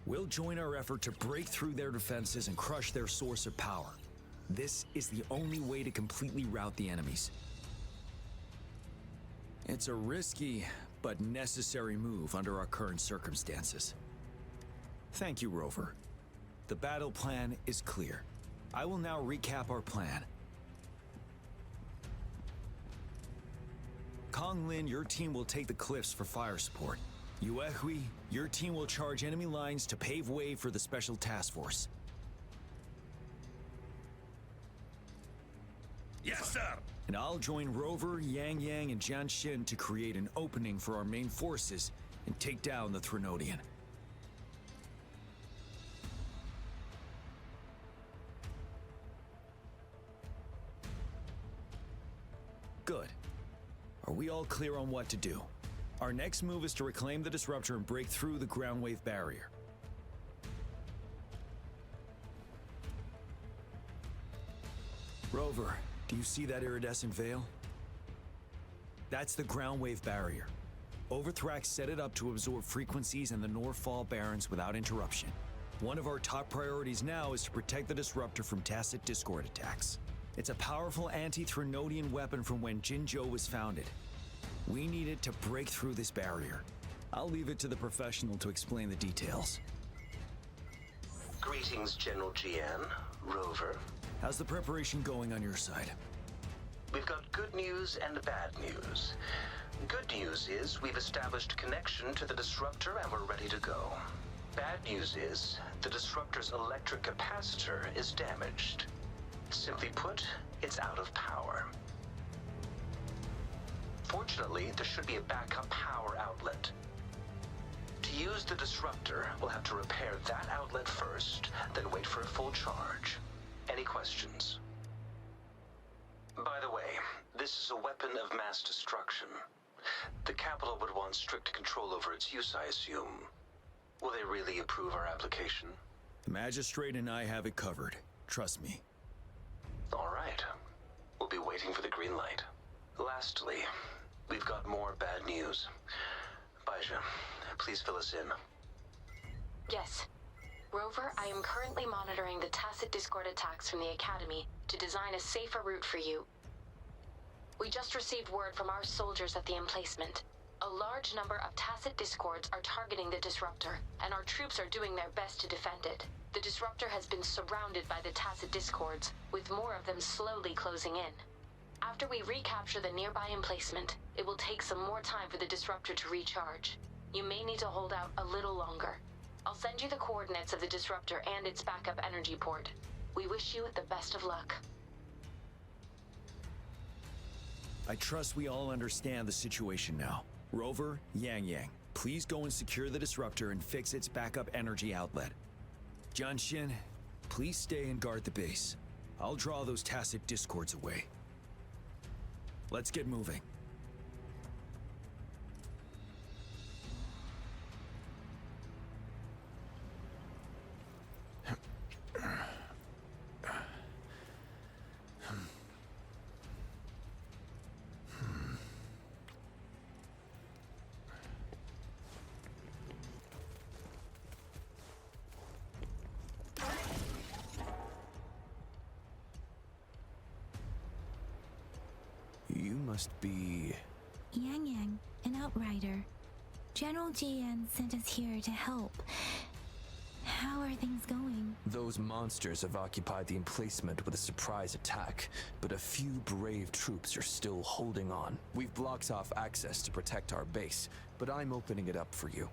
[SPEAKER 1] We'll join our effort to break through their defenses and crush their source of power. This is the only way to completely rout the enemies. It's a risky but necessary move under our current circumstances. Thank you, Rover. The battle plan is clear. I will now recap our plan. Konglin, your team will take the cliffs for fire support. Yuehui, your team will charge enemy lines to pave way for the Special Task Force.
[SPEAKER 8] Yes, sir!
[SPEAKER 1] And I'll join Rover, Yang Yang, and Jianxin to create an opening for our main forces and take down the Threnodian. Good. Are we all clear on what to do? Our next move is to reclaim the disruptor and break through the ground wave barrier. Rover, do you see that iridescent veil? That's the ground wave barrier. Overthrax set it up to absorb frequencies in the Northfall Barrens without interruption. One of our top priorities now is to protect the disruptor from tacit discord attacks. It's a powerful anti-Threnodian weapon from when Jinzhou was founded. We need it to break through this barrier. I'll leave it to the professional to explain the details.
[SPEAKER 15] Greetings, General Jian, Rover.
[SPEAKER 1] How's the preparation going on your side?
[SPEAKER 15] We've got good news and bad news. Good news is we've established connection to the disruptor and we're ready to go. Bad news is the disruptor's electric capacitor is damaged. Simply put, it's out of power. Fortunately, there should be a backup power outlet. To use the disruptor, we'll have to repair that outlet first, then wait for a full charge. Any questions? By the way, this is a weapon of mass destruction. The capital would want strict control over its use, I assume. Will they really approve our application?
[SPEAKER 1] The magistrate and I have it covered. Trust me.
[SPEAKER 15] All right. We'll be waiting for the green light. Lastly, we've got more bad news. Baizha, please fill us in.
[SPEAKER 16] Yes. Rover, I am currently monitoring the tacit discord attacks from the Academy to design a safer route for you. We just received word from our soldiers at the emplacement. A large number of tacit discords are targeting the disruptor, and our troops are doing their best to defend it. The disruptor has been surrounded by the tacit discords, with more of them slowly closing in. After we recapture the nearby emplacement, it will take some more time for the disruptor to recharge. You may need to hold out a little longer. I'll send you the coordinates of the disruptor and its backup energy port. We wish you the best of luck.
[SPEAKER 1] I trust we all understand the situation now. Rover, Yang Yang, please go and secure the disruptor and fix its backup energy outlet. Jianxin, please stay and guard the base. I'll draw those tacit discords away. Let's get moving. must be...
[SPEAKER 9] Yang Yang, an outrider. General Jian sent us here to help. How are things going?
[SPEAKER 17] Those monsters have occupied the emplacement with a surprise attack, but a few brave troops are still holding on. We've blocked off access to protect our base, but I'm opening it up for you.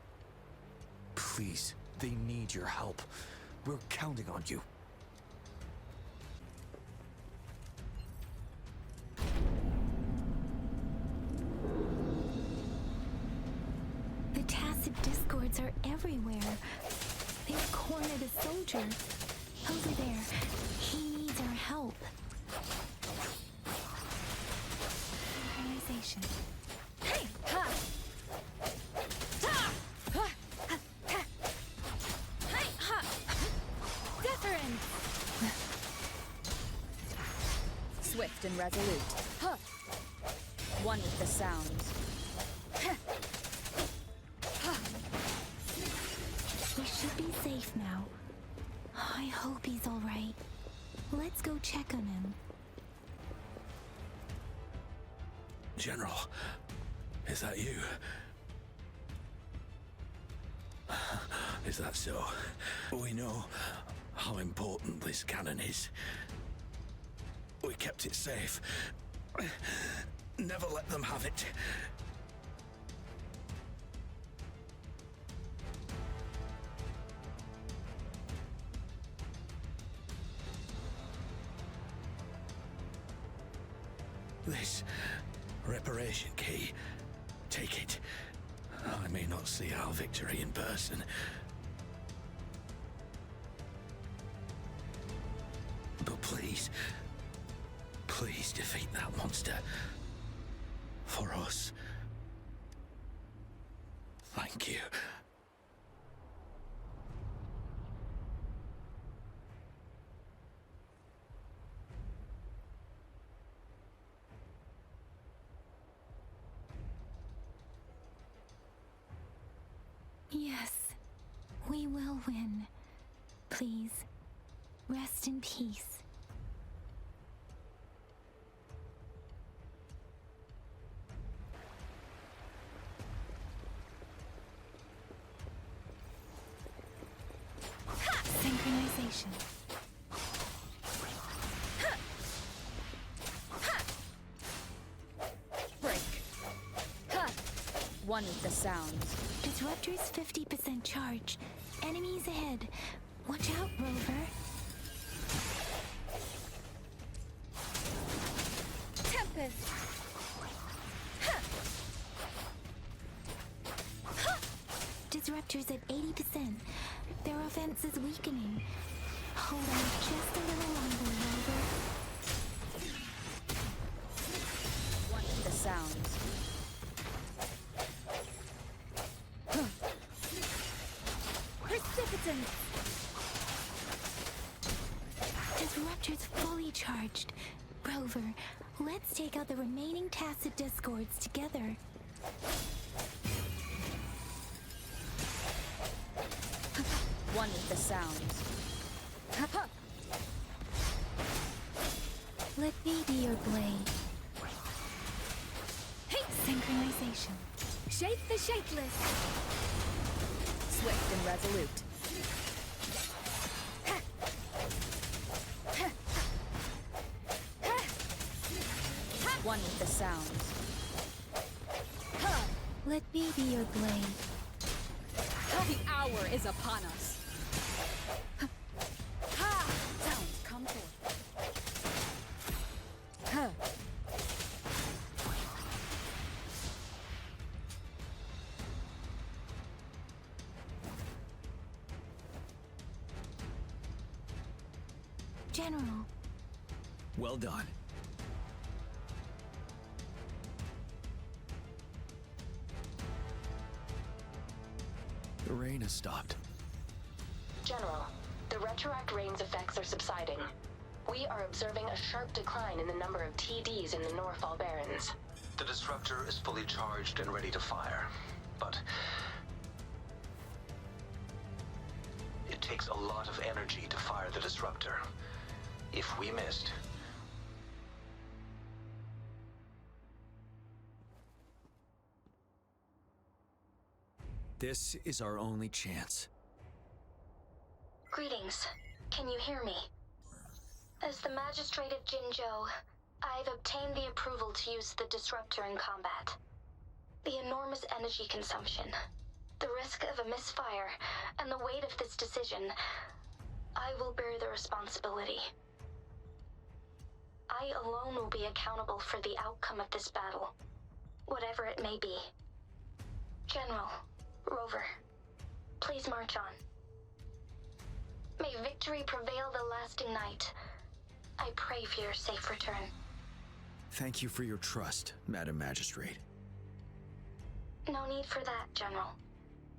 [SPEAKER 17] Please, they need your help. We're counting on you.
[SPEAKER 9] The tacit discords are everywhere. They've cornered a soldier. Over there. He needs our help. Synchronization.
[SPEAKER 13] Hey! Ha! Ta! Ha! Ha! Ha! Hey! Ha! Wuthering! Swift and resolute. Huh! One with the sounds.
[SPEAKER 9] We should be safe now. I hope he's all right. Let's go check on him.
[SPEAKER 18] General, is that you? Is that so? We know how important this cannon is. We kept it safe. Never let them have it. This reparation key, take it. I may not see our victory in person. But please, please defeat that monster. For us. Thank you.
[SPEAKER 9] Yes, we will win. Please, rest in peace. Synchronization.
[SPEAKER 13] Break. Ha! One with the sounds.
[SPEAKER 9] Disruptor's 50% charge. Enemies ahead. Watch out, Rover.
[SPEAKER 13] Tempest.
[SPEAKER 9] Disruptor's at 80%. Their offense is weakening. Hold on just a little longer, Rover.
[SPEAKER 13] One with the sounds. Precipitant!
[SPEAKER 9] Disruptor's fully charged. Rover, let's take out the remaining tacit discords together.
[SPEAKER 13] One with the sounds.
[SPEAKER 9] Let me be your blade.
[SPEAKER 13] Hey!
[SPEAKER 9] Synchronization.
[SPEAKER 13] Shake the shapeless! Swift and resolute. One with the sounds.
[SPEAKER 9] Let me be your blade.
[SPEAKER 13] The hour is upon us. Ha! Sounds come forth.
[SPEAKER 9] General.
[SPEAKER 1] Well done. The rain has stopped.
[SPEAKER 16] General, the retroact rain's effects are subsiding. We are observing a sharp decline in the number of TDs in the Norfall Barrens.
[SPEAKER 15] The disruptor is fully charged and ready to fire, but it takes a lot of energy to fire the disruptor. If we missed,
[SPEAKER 1] This is our only chance.
[SPEAKER 5] Greetings. Can you hear me? As the Magistrate of Jinzhou, I've obtained the approval to use the disruptor in combat. The enormous energy consumption, the risk of a misfire, and the weight of this decision, I will bear the responsibility. I alone will be accountable for the outcome of this battle, whatever it may be. General, Rover, please march on. May victory prevail the lasting night. I pray for your safe return.
[SPEAKER 1] Thank you for your trust, Madam Magistrate.
[SPEAKER 5] No need for that, General.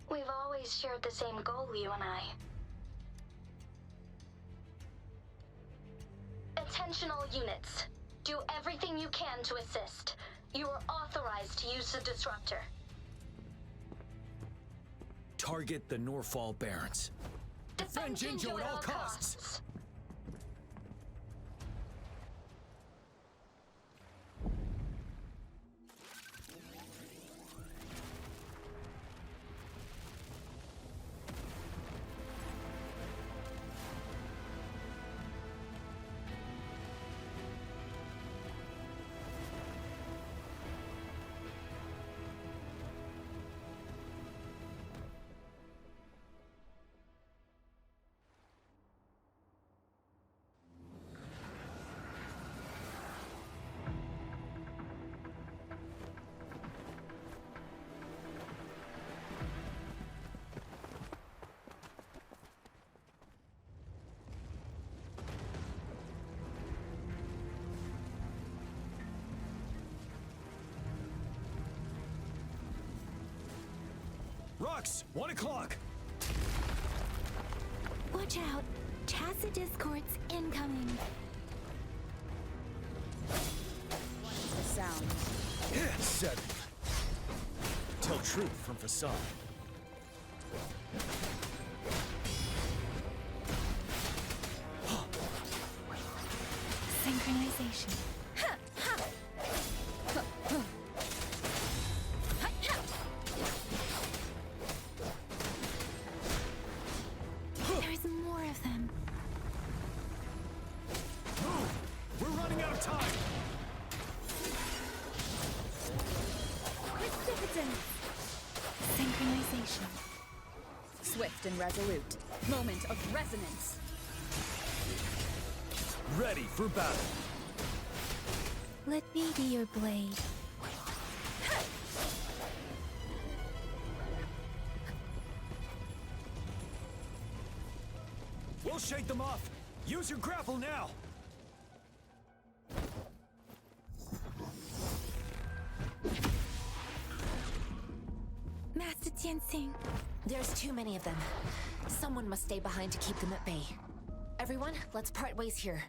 [SPEAKER 5] We've always shared the same goal, you and I. Attention all units. Do everything you can to assist. You are authorized to use the disruptor.
[SPEAKER 1] Target the Norfall Barons.
[SPEAKER 5] Defend Jinzhou at all costs.
[SPEAKER 1] Rux, 1 o'clock!
[SPEAKER 9] Watch out! Tacit discords incoming!
[SPEAKER 13] What's the sound?
[SPEAKER 1] 7. Tell truth from facade.
[SPEAKER 9] Synchronization. There's more of them.
[SPEAKER 1] Move! We're running out of time!
[SPEAKER 13] Precipitance!
[SPEAKER 9] Synchronization.
[SPEAKER 13] Swift and resolute. Moment of resonance.
[SPEAKER 1] Ready for battle.
[SPEAKER 9] Let me be your blade.
[SPEAKER 1] We'll shake them off. Use your grapple now.
[SPEAKER 9] Master Tianxing.
[SPEAKER 16] There's too many of them. Someone must stay behind to keep them at bay. Everyone, let's part ways here.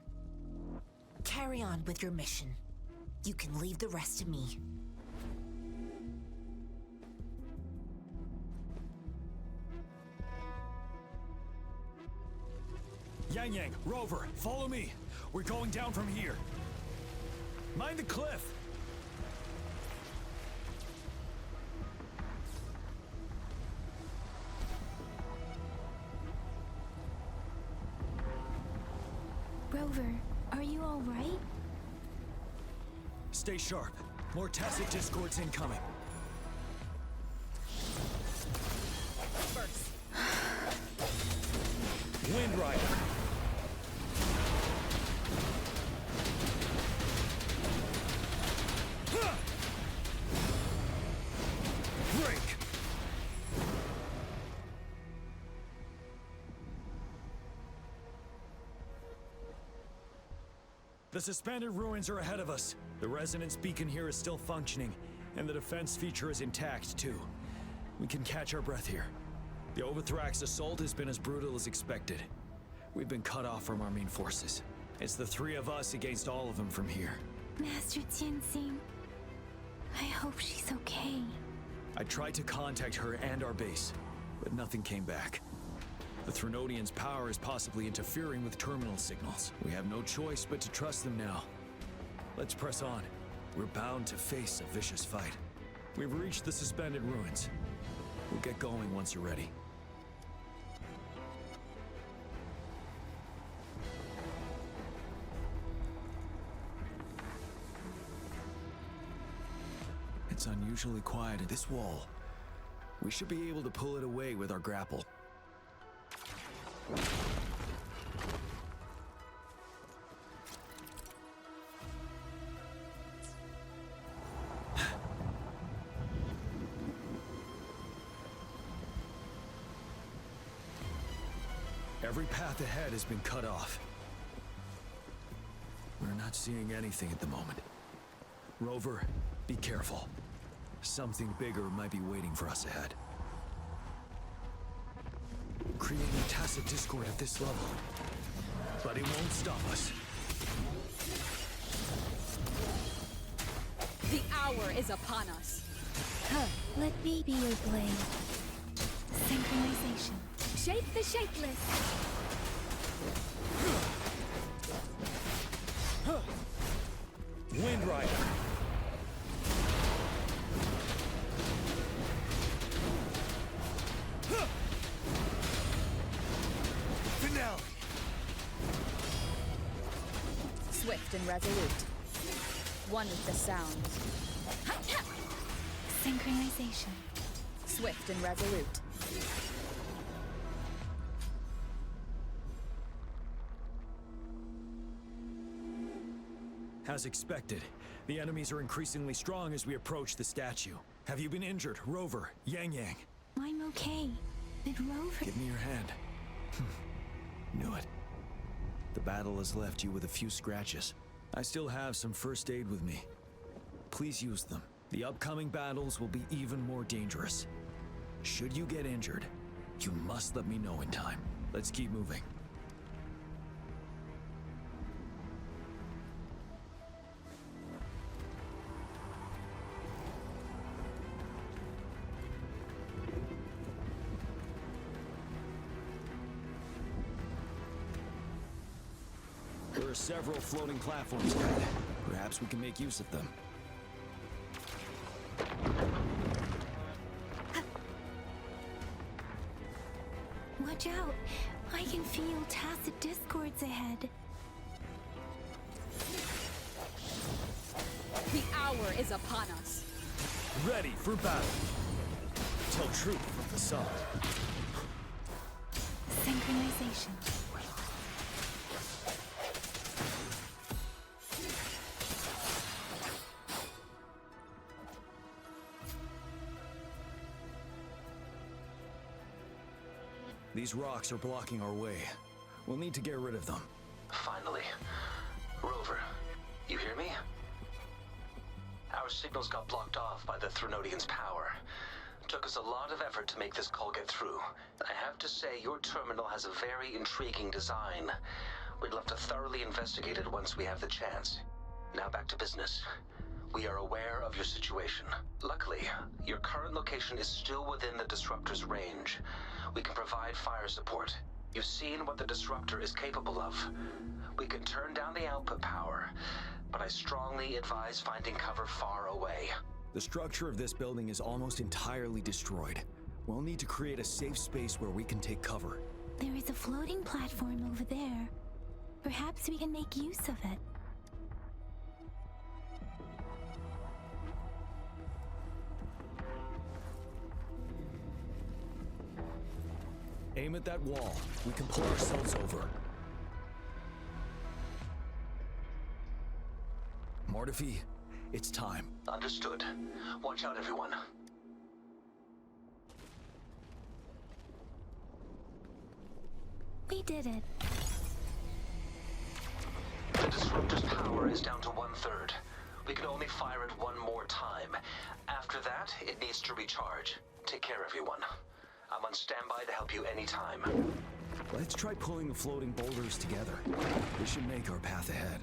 [SPEAKER 16] Carry on with your mission. You can leave the rest to me.
[SPEAKER 1] Yang Yang, Rover, follow me. We're going down from here. Mind the cliff.
[SPEAKER 9] Rover, are you all right?
[SPEAKER 1] Stay sharp. More tacit discords incoming.
[SPEAKER 13] First.
[SPEAKER 1] Wind Rider. Break. The suspended ruins are ahead of us. The resonance beacon here is still functioning, and the defense feature is intact, too. We can catch our breath here. The Overthrax assault has been as brutal as expected. We've been cut off from our main forces. It's the three of us against all of them from here.
[SPEAKER 9] Master Tianxing, I hope she's okay.
[SPEAKER 1] I tried to contact her and our base, but nothing came back. The Threnodians' power is possibly interfering with terminal signals. We have no choice but to trust them now. Let's press on. We're bound to face a vicious fight. We've reached the suspended ruins. We'll get going once you're ready. It's unusually quiet at this wall. We should be able to pull it away with our grapple. Every path ahead has been cut off. We're not seeing anything at the moment. Rover, be careful. Something bigger might be waiting for us ahead. Creating tacit discord at this level. But it won't stop us.
[SPEAKER 13] The hour is upon us.
[SPEAKER 9] Let me be your blade. Synchronization. Shape the shapeless.
[SPEAKER 1] Wind Rider. Finale.
[SPEAKER 13] Swift and resolute. One with the sounds.
[SPEAKER 9] Synchronization.
[SPEAKER 13] Swift and resolute.
[SPEAKER 1] As expected, the enemies are increasingly strong as we approach the statue. Have you been injured, Rover, Yang Yang?
[SPEAKER 9] I'm okay. But Rover...
[SPEAKER 1] Give me your hand. Knew it. The battle has left you with a few scratches. I still have some first aid with me. Please use them. The upcoming battles will be even more dangerous. Should you get injured, you must let me know in time. Let's keep moving. There are several floating platforms ahead. Perhaps we can make use of them.
[SPEAKER 9] Watch out! I can feel tacit discords ahead.
[SPEAKER 13] The hour is upon us.
[SPEAKER 1] Ready for battle. Tell truth from facade.
[SPEAKER 9] Synchronization.
[SPEAKER 1] These rocks are blocking our way. We'll need to get rid of them.
[SPEAKER 15] Finally. Rover, you hear me? Our signals got blocked off by the Threnodian's power. Took us a lot of effort to make this call get through. I have to say, your terminal has a very intriguing design. We'd love to thoroughly investigate it once we have the chance. Now back to business. We are aware of your situation. Luckily, your current location is still within the Disruptor's range. We can provide fire support. You've seen what the Disruptor is capable of. We can turn down the output power, but I strongly advise finding cover far away.
[SPEAKER 1] The structure of this building is almost entirely destroyed. We'll need to create a safe space where we can take cover.
[SPEAKER 9] There is a floating platform over there. Perhaps we can make use of it.
[SPEAKER 1] Aim at that wall. We can pull ourselves over. Mortefi, it's time.
[SPEAKER 15] Understood. Watch out, everyone.
[SPEAKER 9] We did it.
[SPEAKER 15] The Disruptor's power is down to 1/3. We can only fire it one more time. After that, it needs to recharge. Take care, everyone. I'm on standby to help you anytime.
[SPEAKER 1] Let's try pulling the floating boulders together. This should make our path ahead.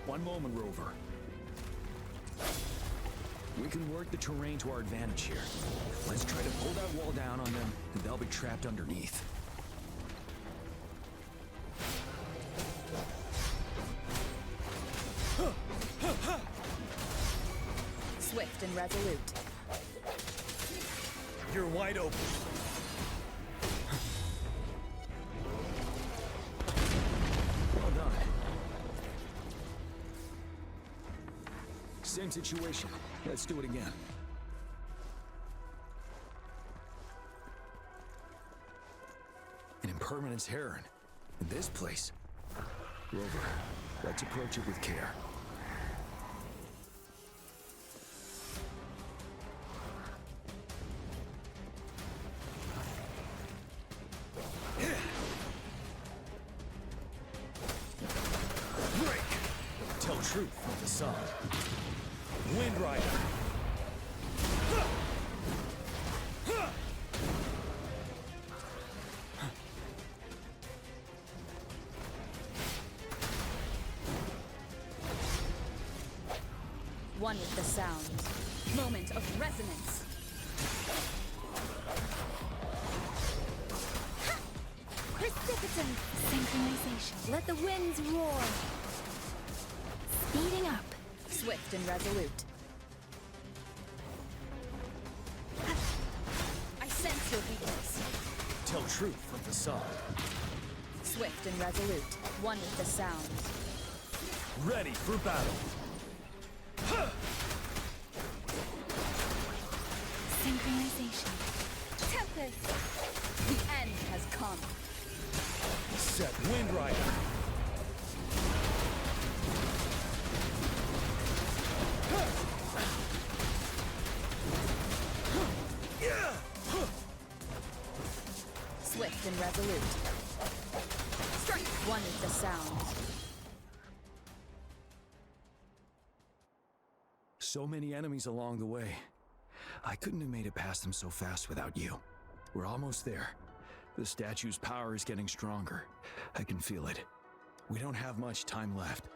[SPEAKER 1] One moment, Rover. We can work the terrain to our advantage here. Let's try to pull that wall down on them, and they'll be trapped underneath.
[SPEAKER 13] Swift and resolute.
[SPEAKER 1] You're wide open. Well done. Same situation. Let's do it again. An impermanence heron. In this place. Rover, let's approach it with care. Break! Tell truth from the sun. Wind Rider.
[SPEAKER 13] One with the sound. Moment of resonance. Precipitant.
[SPEAKER 9] Synchronization.
[SPEAKER 13] Let the winds roar.
[SPEAKER 9] Speeding up.
[SPEAKER 13] Swift and resolute. I sense your weakness.
[SPEAKER 1] Tell truth from the sun.
[SPEAKER 13] Swift and resolute. One with the sound.
[SPEAKER 1] Ready for battle.
[SPEAKER 9] Synchronization.
[SPEAKER 13] Tempest. The end has come.
[SPEAKER 1] Set Wind Rider.
[SPEAKER 13] Swift and resolute. Strike. One with the sound.
[SPEAKER 1] So many enemies along the way. I couldn't have made it past them so fast without you. We're almost there. The statue's power is getting stronger. I can feel it. We don't have much time left.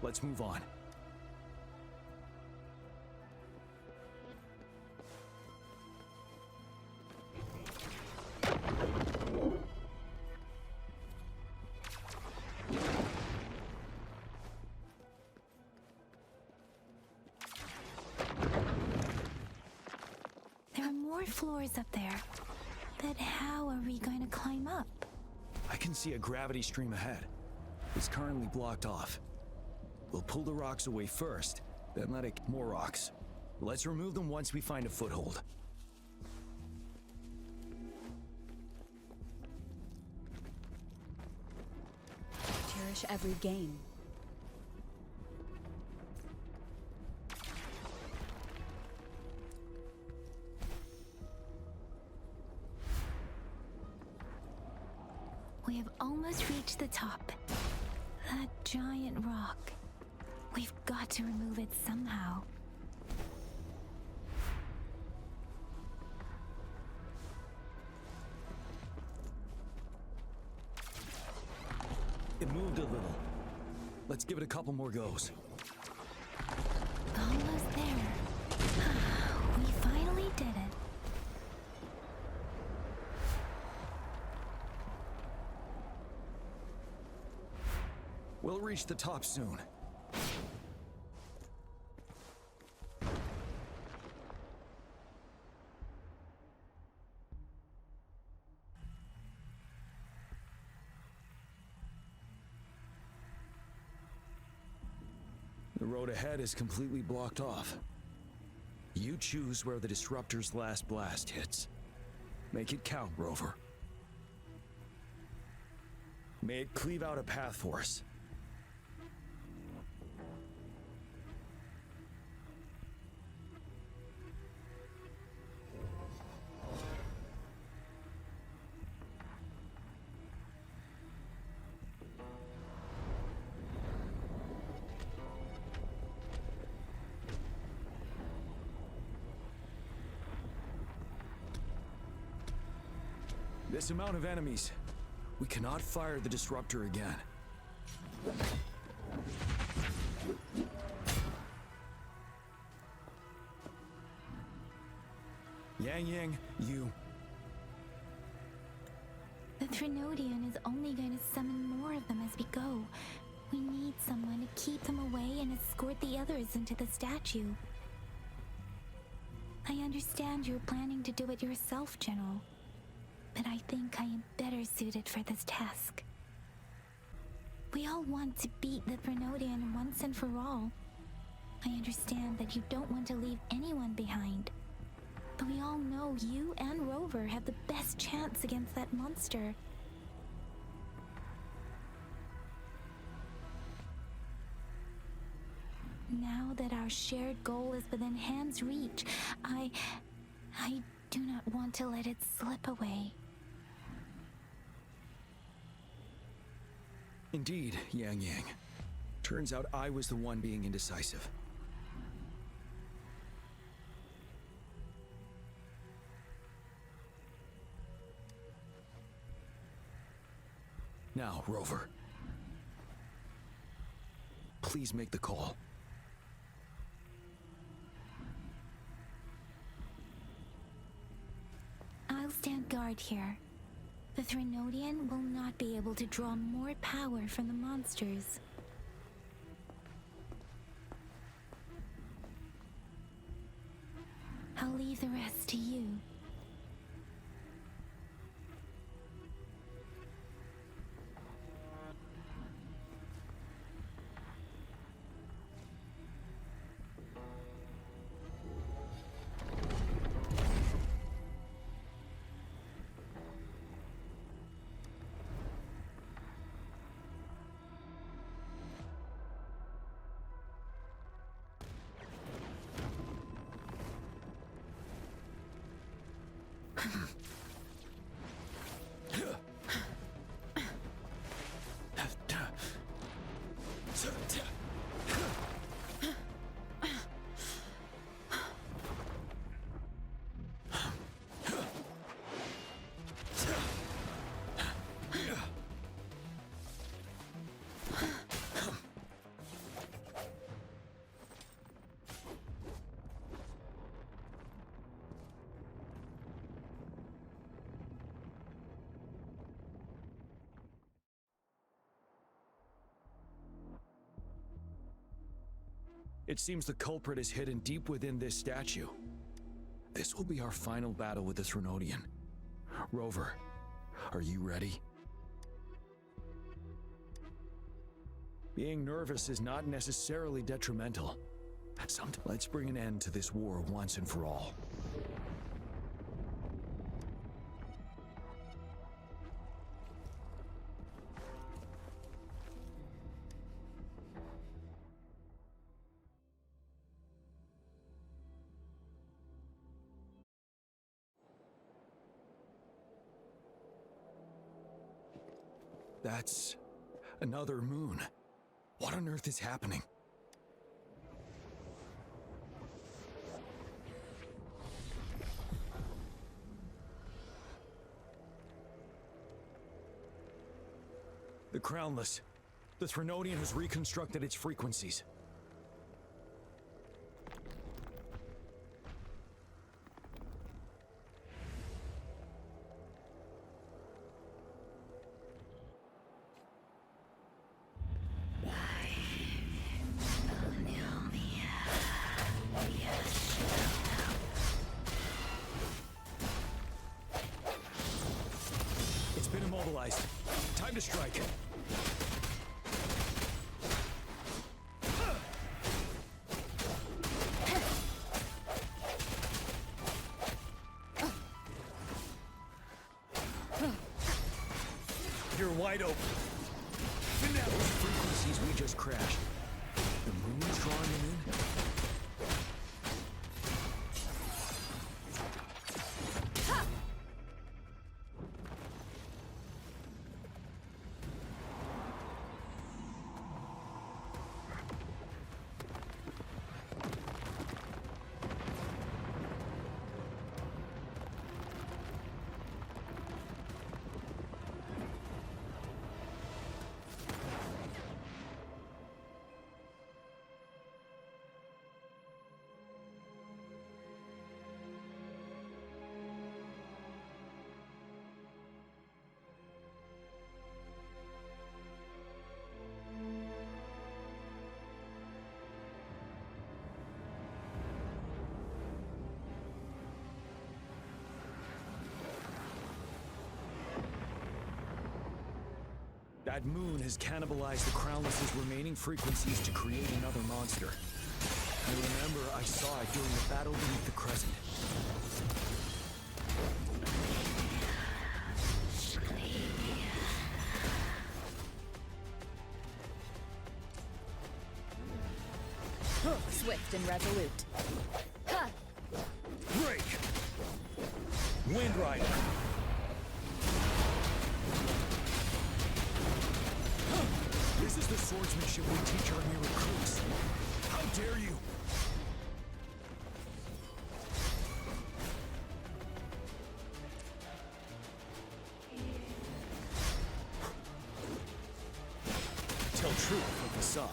[SPEAKER 1] Let's move on.
[SPEAKER 9] There are more floors up there. But how are we going to climb up?
[SPEAKER 1] I can see a gravity stream ahead. It's currently blocked off. We'll pull the rocks away first, then let it... More rocks. Let's remove them once we find a foothold.
[SPEAKER 13] Cherish every gain.
[SPEAKER 9] We have almost reached the top. That giant rock. We've got to remove it somehow.
[SPEAKER 1] It moved a little. Let's give it a couple more goes.
[SPEAKER 9] Almost there. We finally did it.
[SPEAKER 1] We'll reach the top soon. The road ahead is completely blocked off. You choose where the disruptor's last blast hits. Make it count, Rover. May it cleave out a path for us. This amount of enemies, we cannot fire the disruptor again. Yang, you...
[SPEAKER 9] The Trinodian is only going to summon more of them as we go. We need someone to keep them away and escort the others into the statue. I understand you're planning to do it yourself, General. But I think I am better suited for this task. We all want to beat the Threnodian once and for all. I understand that you don't want to leave anyone behind. But we all know you and Rover have the best chance against that monster. Now that our shared goal is within hand's reach, I do not want to let it slip away.
[SPEAKER 1] Indeed, Yang Yang. Turns out I was the one being indecisive. Now, Rover. Please make the call.
[SPEAKER 9] I'll stand guard here. The Threnodian will not be able to draw more power from the monsters. I'll leave the rest to you.
[SPEAKER 1] It seems the culprit is hidden deep within this statue. This will be our final battle with the Threnodian. Rover, are you ready? Being nervous is not necessarily detrimental. Let's bring an end to this war once and for all. That's another moon. What on earth is happening? The Crownless. The Threnodian has reconstructed its frequencies. It's been immobilized. Time to strike. You're wide open. Those frequencies we just crashed. The moon's drawing them in? That moon has cannibalized the Crownless's remaining frequencies to create another monster. I remember I saw it during the battle beneath the crescent.
[SPEAKER 13] Swift and resolute.
[SPEAKER 1] Break! Wind Rider! This is the swordsmanship we teach our new recruits. How dare you! Tell truth of facade.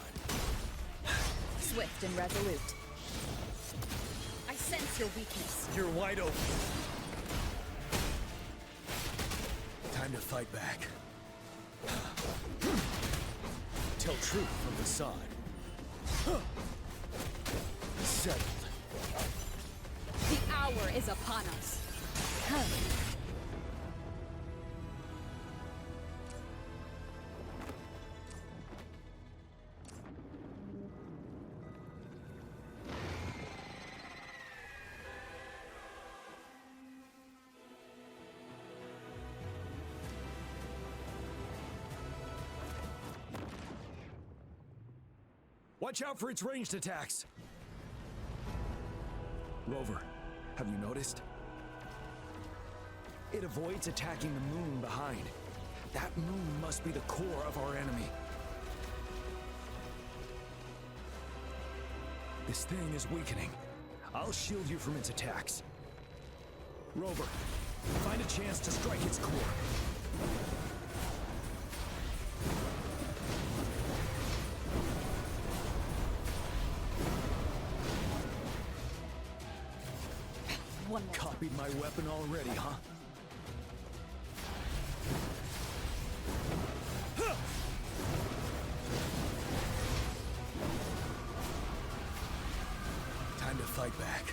[SPEAKER 13] Swift and resolute. I sense your weakness.
[SPEAKER 1] You're wide open. Time to fight back. Tell truth from facade. Settled.
[SPEAKER 13] The hour is upon us.
[SPEAKER 1] Watch out for its ranged attacks! Rover, have you noticed? It avoids attacking the moon behind. That moon must be the core of our enemy. This thing is weakening. I'll shield you from its attacks. Rover, find a chance to strike its core. Copied my weapon already, huh? Time to fight back.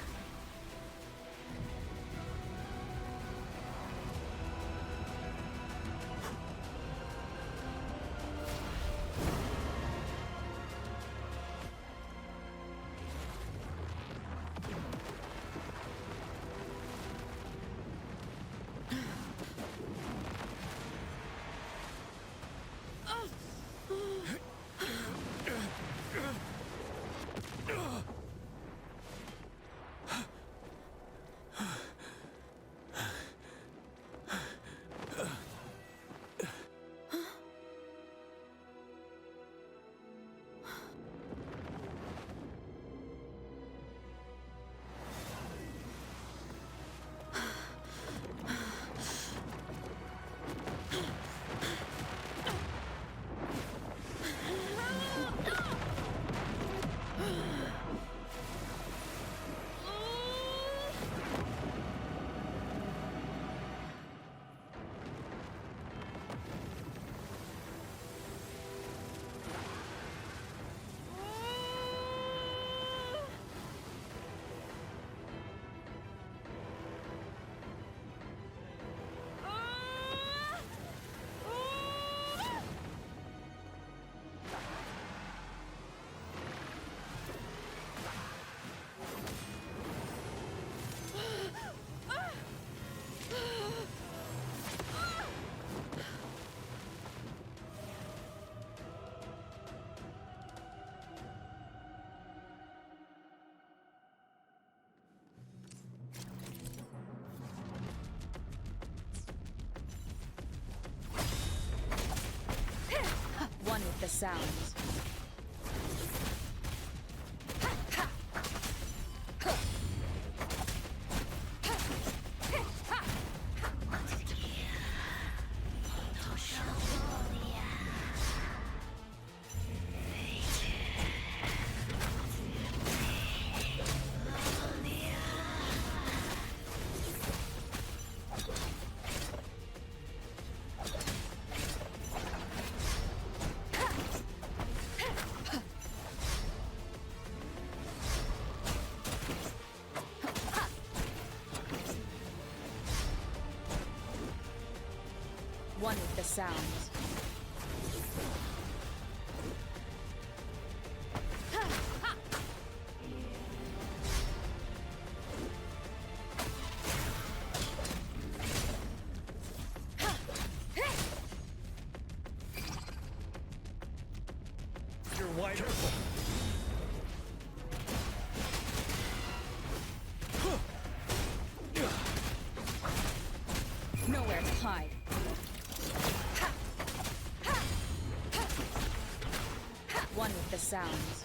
[SPEAKER 13] One with the sounds. One with the sounds.
[SPEAKER 1] Careful!
[SPEAKER 13] Nowhere to hide. One with the sounds.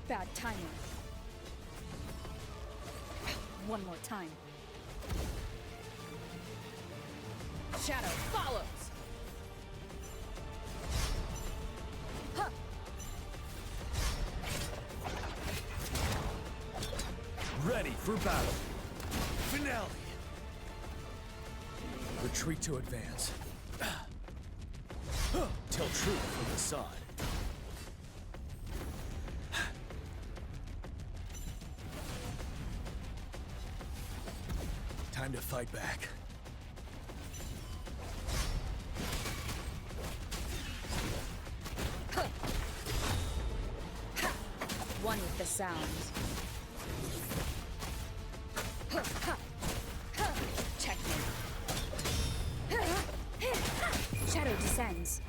[SPEAKER 13] Bad timing. One more time. Shadow follows. Huh.
[SPEAKER 1] Ready for battle. Finale. Retreat to advance. Tell truth from the side. Time to fight back.
[SPEAKER 13] One with the sounds. Checkmate. Shadow descends.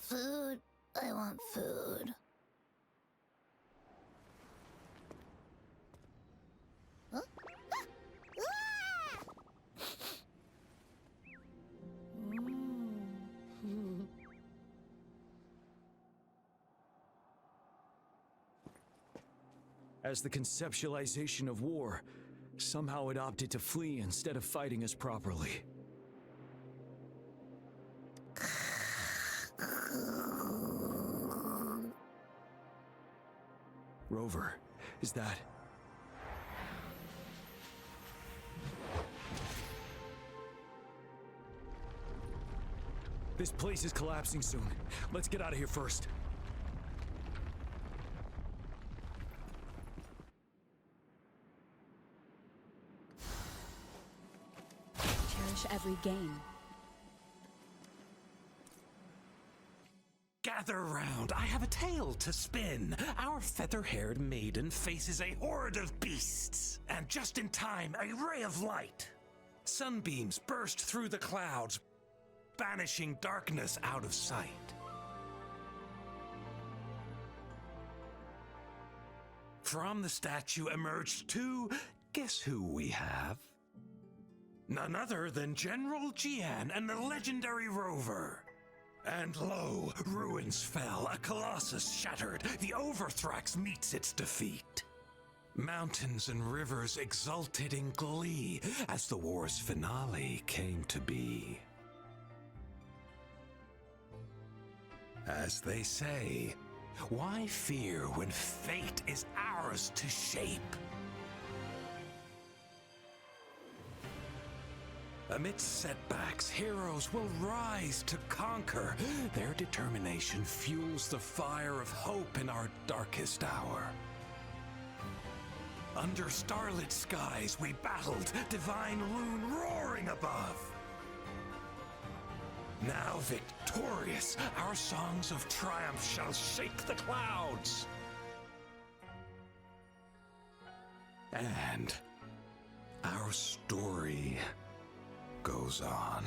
[SPEAKER 4] Food. I want food. Huh?
[SPEAKER 1] As the conceptualization of war, somehow it opted to flee instead of fighting us properly. Rover, is that... This place is collapsing soon. Let's get out of here first.
[SPEAKER 13] Cherish every gain.
[SPEAKER 8] Gather round, I have a tale to spin. Our feather-haired maiden faces a horde of beasts. And just in time, a ray of light. Sunbeams burst through the clouds, banishing darkness out of sight. From the statue emerged two, guess who we have? None other than General Jian and the legendary Rover. And lo, ruins fell, a colossus shattered, the Overthrax meets its defeat. Mountains and rivers exulted in glee as the war's finale came to be. As they say, why fear when fate is ours to shape? Amidst setbacks, heroes will rise to conquer. Their determination fuels the fire of hope in our darkest hour. Under starlit skies we battled, divine rune roaring above. Now victorious, our songs of triumph shall shake the clouds. And our story goes on.